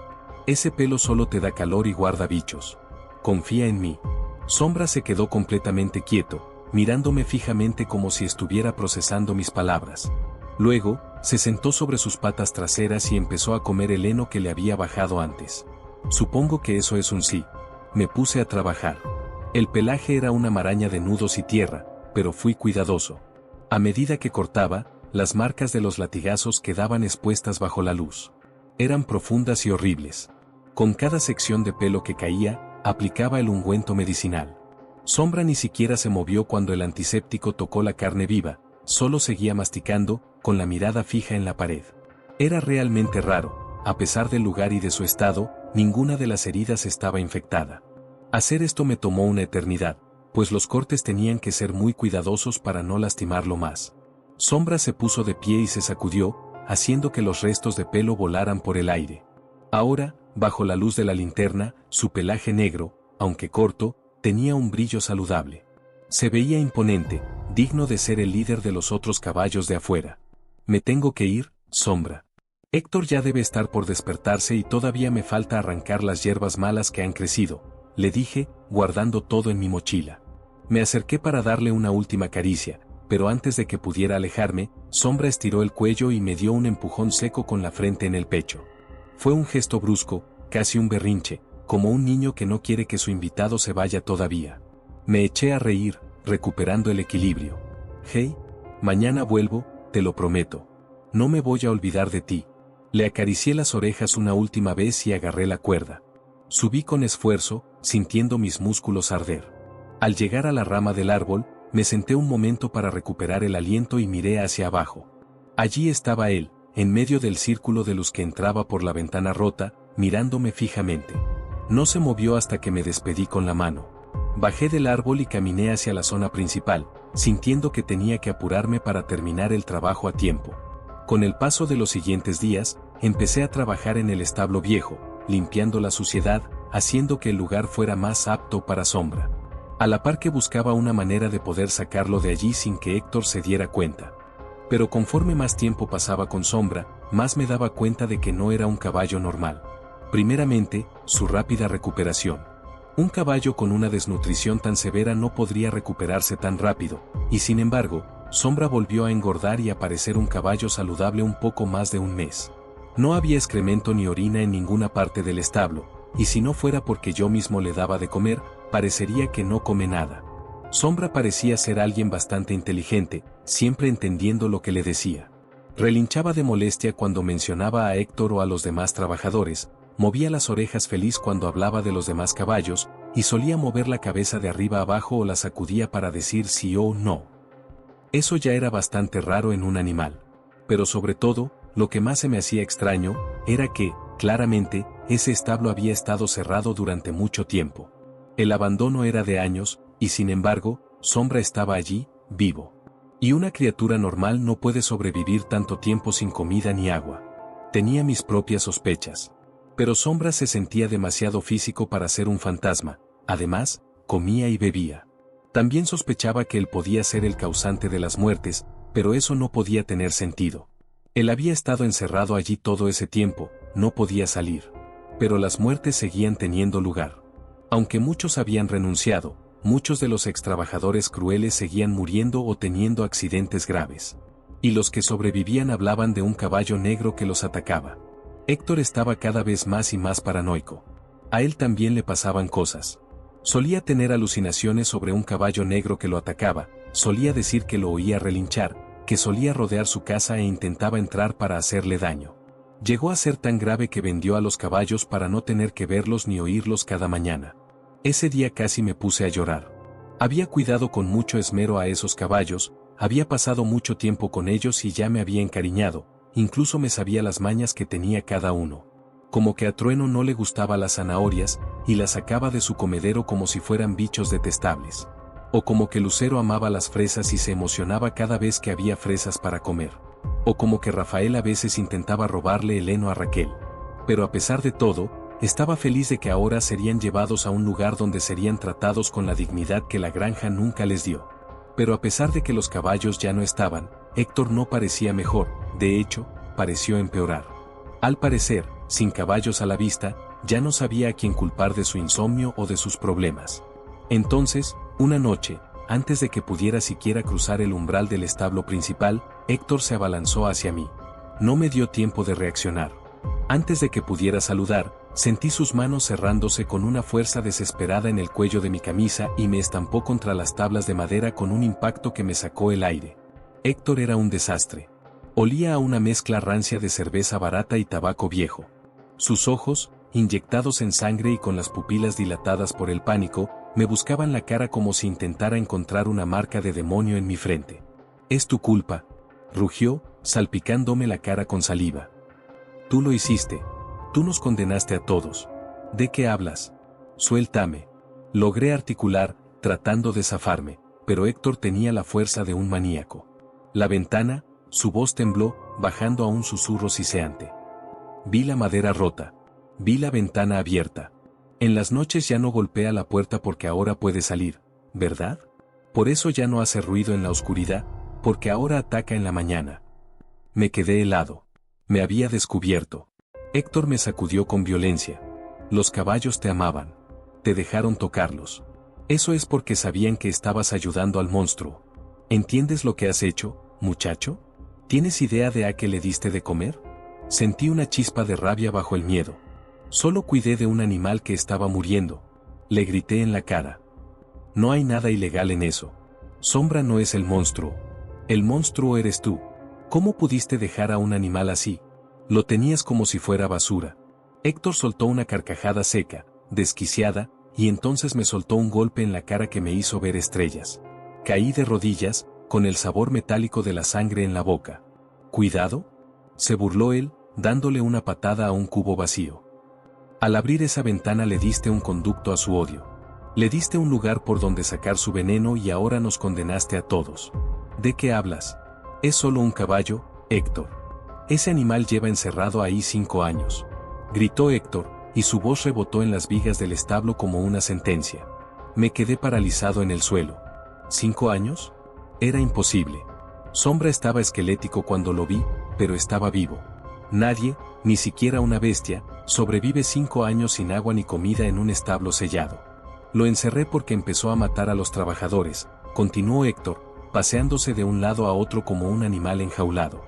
Ese pelo solo te da calor y guarda bichos. Confía en mí. Sombra se quedó completamente quieto, mirándome fijamente como si estuviera procesando mis palabras. Luego, se sentó sobre sus patas traseras y empezó a comer el heno que le había bajado antes. Supongo que eso es un sí. Me puse a trabajar. El pelaje era una maraña de nudos y tierra, pero fui cuidadoso. A medida que cortaba, las marcas de los latigazos quedaban expuestas bajo la luz. Eran profundas y horribles. Con cada sección de pelo que caía, aplicaba el ungüento medicinal. Sombra ni siquiera se movió cuando el antiséptico tocó la carne viva, solo seguía masticando, con la mirada fija en la pared. Era realmente raro, a pesar del lugar y de su estado, ninguna de las heridas estaba infectada. Hacer esto me tomó una eternidad, pues los cortes tenían que ser muy cuidadosos para no lastimarlo más. Sombra se puso de pie y se sacudió, haciendo que los restos de pelo volaran por el aire. Ahora, bajo la luz de la linterna, su pelaje negro, aunque corto, tenía un brillo saludable. Se veía imponente, digno de ser el líder de los otros caballos de afuera. Me tengo que ir, Sombra. Héctor ya debe estar por despertarse y todavía me falta arrancar las hierbas malas que han crecido, le dije, guardando todo en mi mochila. Me acerqué para darle una última caricia, pero antes de que pudiera alejarme, Sombra estiró el cuello y me dio un empujón seco con la frente en el pecho. Fue un gesto brusco, casi un berrinche, como un niño que no quiere que su invitado se vaya todavía. Me eché a reír, recuperando el equilibrio. Hey, mañana vuelvo, te lo prometo. No me voy a olvidar de ti. Le acaricié las orejas una última vez y agarré la cuerda. Subí con esfuerzo, sintiendo mis músculos arder. Al llegar a la rama del árbol, me senté un momento para recuperar el aliento y miré hacia abajo. Allí estaba él, en medio del círculo de luz que entraba por la ventana rota, mirándome fijamente. No se movió hasta que me despedí con la mano. Bajé del árbol y caminé hacia la zona principal, sintiendo que tenía que apurarme para terminar el trabajo a tiempo. Con el paso de los siguientes días, empecé a trabajar en el establo viejo, limpiando la suciedad, haciendo que el lugar fuera más apto para Sombra. A la par que buscaba una manera de poder sacarlo de allí sin que Héctor se diera cuenta. Pero conforme más tiempo pasaba con Sombra, más me daba cuenta de que no era un caballo normal. Primeramente, su rápida recuperación. Un caballo con una desnutrición tan severa no podría recuperarse tan rápido, y sin embargo, Sombra volvió a engordar y a parecer un caballo saludable un poco más de un mes. No había excremento ni orina en ninguna parte del establo, y si no fuera porque yo mismo le daba de comer, parecería que no come nada. Sombra parecía ser alguien bastante inteligente, siempre entendiendo lo que le decía. Relinchaba de molestia cuando mencionaba a Héctor o a los demás trabajadores, movía las orejas feliz cuando hablaba de los demás caballos, y solía mover la cabeza de arriba abajo o la sacudía para decir sí o no. Eso ya era bastante raro en un animal. Pero sobre todo, lo que más se me hacía extraño, era que, claramente, ese establo había estado cerrado durante mucho tiempo. El abandono era de años, y sin embargo, Sombra estaba allí, vivo. Y una criatura normal no puede sobrevivir tanto tiempo sin comida ni agua. Tenía mis propias sospechas. Pero Sombra se sentía demasiado físico para ser un fantasma, además, comía y bebía. También sospechaba que él podía ser el causante de las muertes, pero eso no podía tener sentido. Él había estado encerrado allí todo ese tiempo, no podía salir. Pero las muertes seguían teniendo lugar. Aunque muchos habían renunciado, muchos de los extrabajadores crueles seguían muriendo o teniendo accidentes graves. Y los que sobrevivían hablaban de un caballo negro que los atacaba. Héctor estaba cada vez más y más paranoico. A él también le pasaban cosas. Solía tener alucinaciones sobre un caballo negro que lo atacaba, solía decir que lo oía relinchar, que solía rodear su casa e intentaba entrar para hacerle daño. Llegó a ser tan grave que vendió a los caballos para no tener que verlos ni oírlos cada mañana. Ese día casi me puse a llorar. Había cuidado con mucho esmero a esos caballos, había pasado mucho tiempo con ellos y ya me había encariñado, incluso me sabía las mañas que tenía cada uno. Como que a Trueno no le gustaba las zanahorias, y las sacaba de su comedero como si fueran bichos detestables. O como que Lucero amaba las fresas y se emocionaba cada vez que había fresas para comer. O como que Rafael a veces intentaba robarle el heno a Raquel. Pero a pesar de todo, estaba feliz de que ahora serían llevados a un lugar donde serían tratados con la dignidad que la granja nunca les dio. Pero a pesar de que los caballos ya no estaban, Héctor no parecía mejor, de hecho, pareció empeorar. Al parecer, sin caballos a la vista, ya no sabía a quién culpar de su insomnio o de sus problemas. Entonces, una noche, antes de que pudiera siquiera cruzar el umbral del establo principal, Héctor se abalanzó hacia mí. No me dio tiempo de reaccionar. Antes de que pudiera saludar, sentí sus manos cerrándose con una fuerza desesperada en el cuello de mi camisa y me estampó contra las tablas de madera con un impacto que me sacó el aire. Héctor era un desastre. Olía a una mezcla rancia de cerveza barata y tabaco viejo. Sus ojos, inyectados en sangre y con las pupilas dilatadas por el pánico, me buscaban la cara como si intentara encontrar una marca de demonio en mi frente. «Es tu culpa», rugió, salpicándome la cara con saliva. «Tú lo hiciste. Tú nos condenaste a todos. ¿De qué hablas? Suéltame». Logré articular, tratando de zafarme, pero Héctor tenía la fuerza de un maníaco. La ventana, su voz tembló, bajando a un susurro siseante. Vi la madera rota. Vi la ventana abierta. En las noches ya no golpea la puerta porque ahora puede salir, ¿verdad? Por eso ya no hace ruido en la oscuridad, porque ahora ataca en la mañana. Me quedé helado. Me había descubierto. Héctor me sacudió con violencia. Los caballos te amaban. Te dejaron tocarlos. Eso es porque sabían que estabas ayudando al monstruo. ¿Entiendes lo que has hecho, muchacho? ¿Tienes idea de a qué le diste de comer? Sentí una chispa de rabia bajo el miedo. Solo cuidé de un animal que estaba muriendo. Le grité en la cara. No hay nada ilegal en eso. Sombra no es el monstruo. El monstruo eres tú. ¿Cómo pudiste dejar a un animal así? Lo tenías como si fuera basura. Héctor soltó una carcajada seca, desquiciada, y entonces me soltó un golpe en la cara que me hizo ver estrellas. Caí de rodillas, con el sabor metálico de la sangre en la boca. ¿Cuidado? Se burló él, dándole una patada a un cubo vacío. Al abrir esa ventana le diste un conducto a su odio. Le diste un lugar por donde sacar su veneno y ahora nos condenaste a todos. ¿De qué hablas? Es solo un caballo, Héctor. Ese animal lleva encerrado ahí 5 años. Gritó Héctor, y su voz rebotó en las vigas del establo como una sentencia. Me quedé paralizado en el suelo. ¿5 años? Era imposible. Sombra estaba esquelético cuando lo vi, pero estaba vivo. Nadie, ni siquiera una bestia, sobrevive 5 años sin agua ni comida en un establo sellado. Lo encerré porque empezó a matar a los trabajadores, continuó Héctor, paseándose de un lado a otro como un animal enjaulado.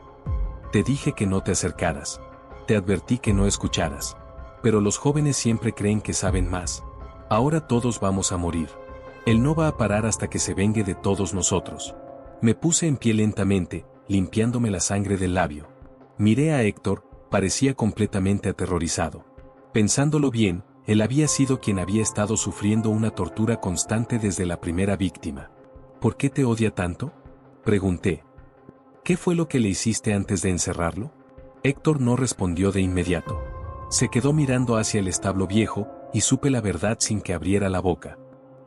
Te dije que no te acercaras. Te advertí que no escucharas. Pero los jóvenes siempre creen que saben más. Ahora todos vamos a morir. Él no va a parar hasta que se vengue de todos nosotros. Me puse en pie lentamente, limpiándome la sangre del labio. Miré a Héctor, parecía completamente aterrorizado. Pensándolo bien, él había sido quien había estado sufriendo una tortura constante desde la primera víctima. ¿Por qué te odia tanto?, pregunté. ¿Qué fue lo que le hiciste antes de encerrarlo? Héctor no respondió de inmediato. Se quedó mirando hacia el establo viejo, y supe la verdad sin que abriera la boca.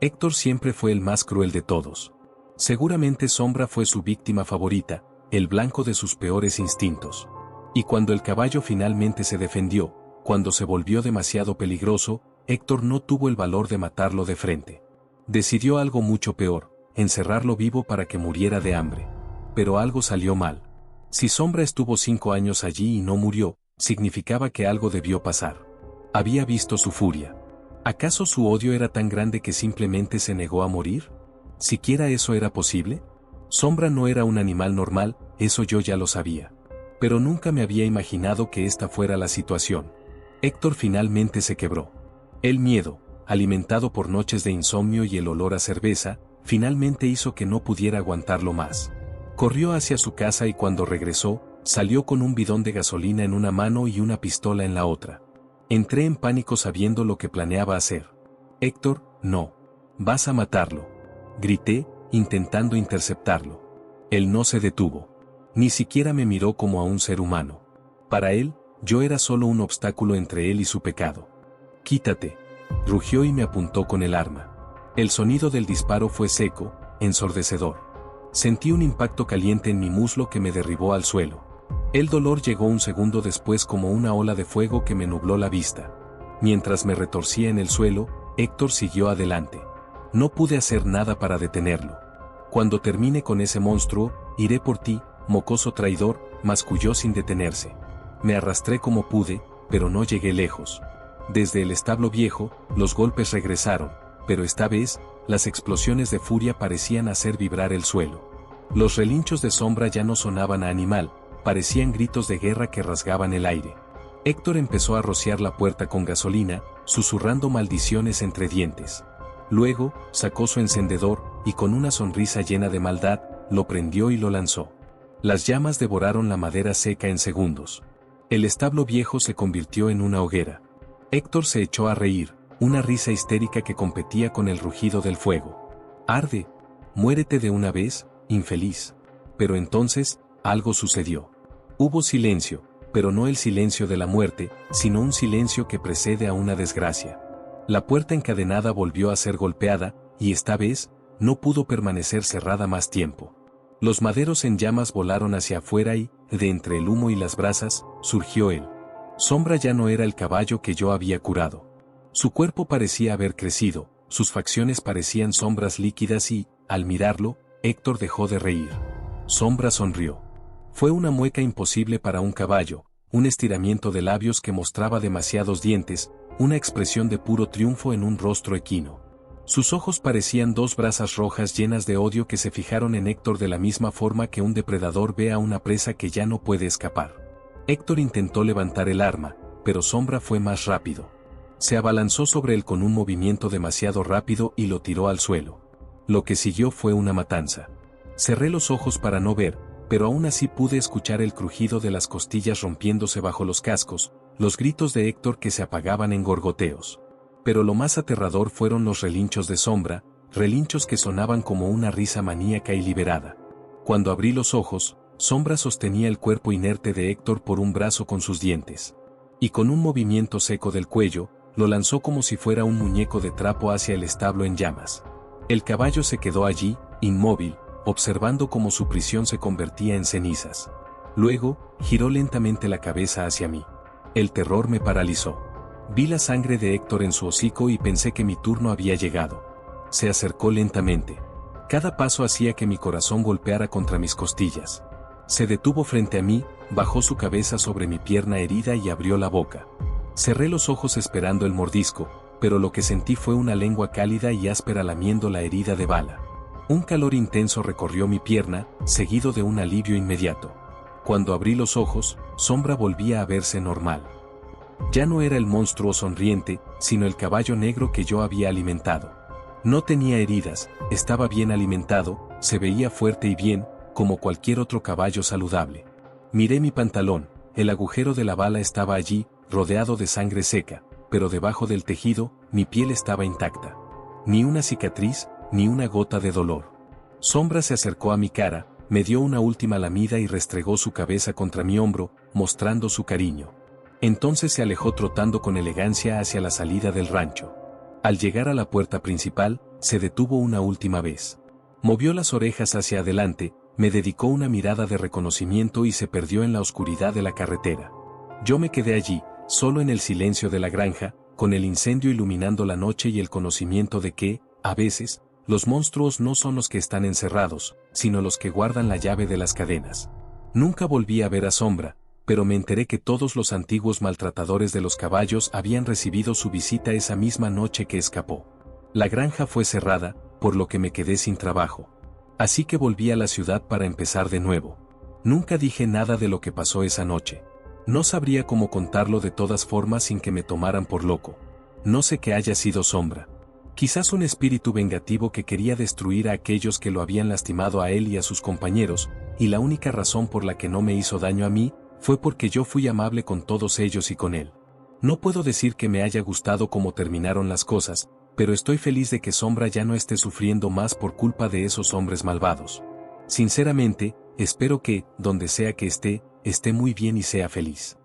Héctor siempre fue el más cruel de todos. Seguramente Sombra fue su víctima favorita, el blanco de sus peores instintos. Y cuando el caballo finalmente se defendió, cuando se volvió demasiado peligroso, Héctor no tuvo el valor de matarlo de frente. Decidió algo mucho peor, encerrarlo vivo para que muriera de hambre. Pero algo salió mal. Si Sombra estuvo 5 años allí y no murió, significaba que algo debió pasar. Había visto su furia. ¿Acaso su odio era tan grande que simplemente se negó a morir? ¿Siquiera eso era posible? Sombra no era un animal normal, eso yo ya lo sabía. Pero nunca me había imaginado que esta fuera la situación. Héctor finalmente se quebró. El miedo, alimentado por noches de insomnio y el olor a cerveza, finalmente hizo que no pudiera aguantarlo más. Corrió hacia su casa y cuando regresó, salió con un bidón de gasolina en una mano y una pistola en la otra. Entré en pánico sabiendo lo que planeaba hacer. Héctor, no. Vas a matarlo. Grité, intentando interceptarlo. Él no se detuvo. Ni siquiera me miró como a un ser humano. Para él, yo era solo un obstáculo entre él y su pecado. Quítate. Rugió y me apuntó con el arma. El sonido del disparo fue seco, ensordecedor. Sentí un impacto caliente en mi muslo que me derribó al suelo. El dolor llegó un segundo después como una ola de fuego que me nubló la vista. Mientras me retorcía en el suelo, Héctor siguió adelante. No pude hacer nada para detenerlo. Cuando termine con ese monstruo, iré por ti, mocoso traidor, masculló sin detenerse. Me arrastré como pude, pero no llegué lejos. Desde el establo viejo, los golpes regresaron, pero esta vez, las explosiones de furia parecían hacer vibrar el suelo. Los relinchos de Sombra ya no sonaban a animal, parecían gritos de guerra que rasgaban el aire. Héctor empezó a rociar la puerta con gasolina, susurrando maldiciones entre dientes. Luego, sacó su encendedor, y con una sonrisa llena de maldad, lo prendió y lo lanzó. Las llamas devoraron la madera seca en segundos. El establo viejo se convirtió en una hoguera. Héctor se echó a reír, una risa histérica que competía con el rugido del fuego. «Arde. Muérete de una vez, infeliz». Pero entonces, algo sucedió. Hubo silencio, pero no el silencio de la muerte, sino un silencio que precede a una desgracia. La puerta encadenada volvió a ser golpeada, y esta vez, no pudo permanecer cerrada más tiempo. Los maderos en llamas volaron hacia afuera y, de entre el humo y las brasas, surgió él. Sombra ya no era el caballo que yo había curado. Su cuerpo parecía haber crecido, sus facciones parecían sombras líquidas y, al mirarlo, Héctor dejó de reír. Sombra sonrió. Fue una mueca imposible para un caballo, un estiramiento de labios que mostraba demasiados dientes, una expresión de puro triunfo en un rostro equino. Sus ojos parecían dos brasas rojas llenas de odio que se fijaron en Héctor de la misma forma que un depredador ve a una presa que ya no puede escapar. Héctor intentó levantar el arma, pero Sombra fue más rápido. Se abalanzó sobre él con un movimiento demasiado rápido y lo tiró al suelo. Lo que siguió fue una matanza. Cerré los ojos para no ver, pero aún así pude escuchar el crujido de las costillas rompiéndose bajo los cascos, los gritos de Héctor que se apagaban en gorgoteos. Pero lo más aterrador fueron los relinchos de Sombra, relinchos que sonaban como una risa maníaca y liberada. Cuando abrí los ojos, Sombra sostenía el cuerpo inerte de Héctor por un brazo con sus dientes. Y con un movimiento seco del cuello, lo lanzó como si fuera un muñeco de trapo hacia el establo en llamas. El caballo se quedó allí, inmóvil, observando cómo su prisión se convertía en cenizas. Luego, giró lentamente la cabeza hacia mí. El terror me paralizó. Vi la sangre de Héctor en su hocico y pensé que mi turno había llegado. Se acercó lentamente. Cada paso hacía que mi corazón golpeara contra mis costillas. Se detuvo frente a mí, bajó su cabeza sobre mi pierna herida y abrió la boca. Cerré los ojos esperando el mordisco, pero lo que sentí fue una lengua cálida y áspera lamiendo la herida de bala. Un calor intenso recorrió mi pierna, seguido de un alivio inmediato. Cuando abrí los ojos, Sombra volvía a verse normal. Ya no era el monstruo sonriente, sino el caballo negro que yo había alimentado. No tenía heridas, estaba bien alimentado, se veía fuerte y bien, como cualquier otro caballo saludable. Miré mi pantalón, el agujero de la bala estaba allí, rodeado de sangre seca, pero debajo del tejido, mi piel estaba intacta. Ni una cicatriz, ni una gota de dolor. Sombra se acercó a mi cara, me dio una última lamida y restregó su cabeza contra mi hombro, mostrando su cariño. Entonces se alejó trotando con elegancia hacia la salida del rancho. Al llegar a la puerta principal, se detuvo una última vez. Movió las orejas hacia adelante, me dedicó una mirada de reconocimiento y se perdió en la oscuridad de la carretera. Yo me quedé allí, solo en el silencio de la granja, con el incendio iluminando la noche y el conocimiento de que, a veces, los monstruos no son los que están encerrados, sino los que guardan la llave de las cadenas. Nunca volví a ver a Sombra, pero me enteré que todos los antiguos maltratadores de los caballos habían recibido su visita esa misma noche que escapó. La granja fue cerrada, por lo que me quedé sin trabajo. Así que volví a la ciudad para empezar de nuevo. Nunca dije nada de lo que pasó esa noche. No sabría cómo contarlo de todas formas sin que me tomaran por loco. No sé qué haya sido Sombra. Quizás un espíritu vengativo que quería destruir a aquellos que lo habían lastimado a él y a sus compañeros, y la única razón por la que no me hizo daño a mí, fue porque yo fui amable con todos ellos y con él. No puedo decir que me haya gustado cómo terminaron las cosas, pero estoy feliz de que Sombra ya no esté sufriendo más por culpa de esos hombres malvados. Sinceramente, espero que, donde sea que esté muy bien y sea feliz.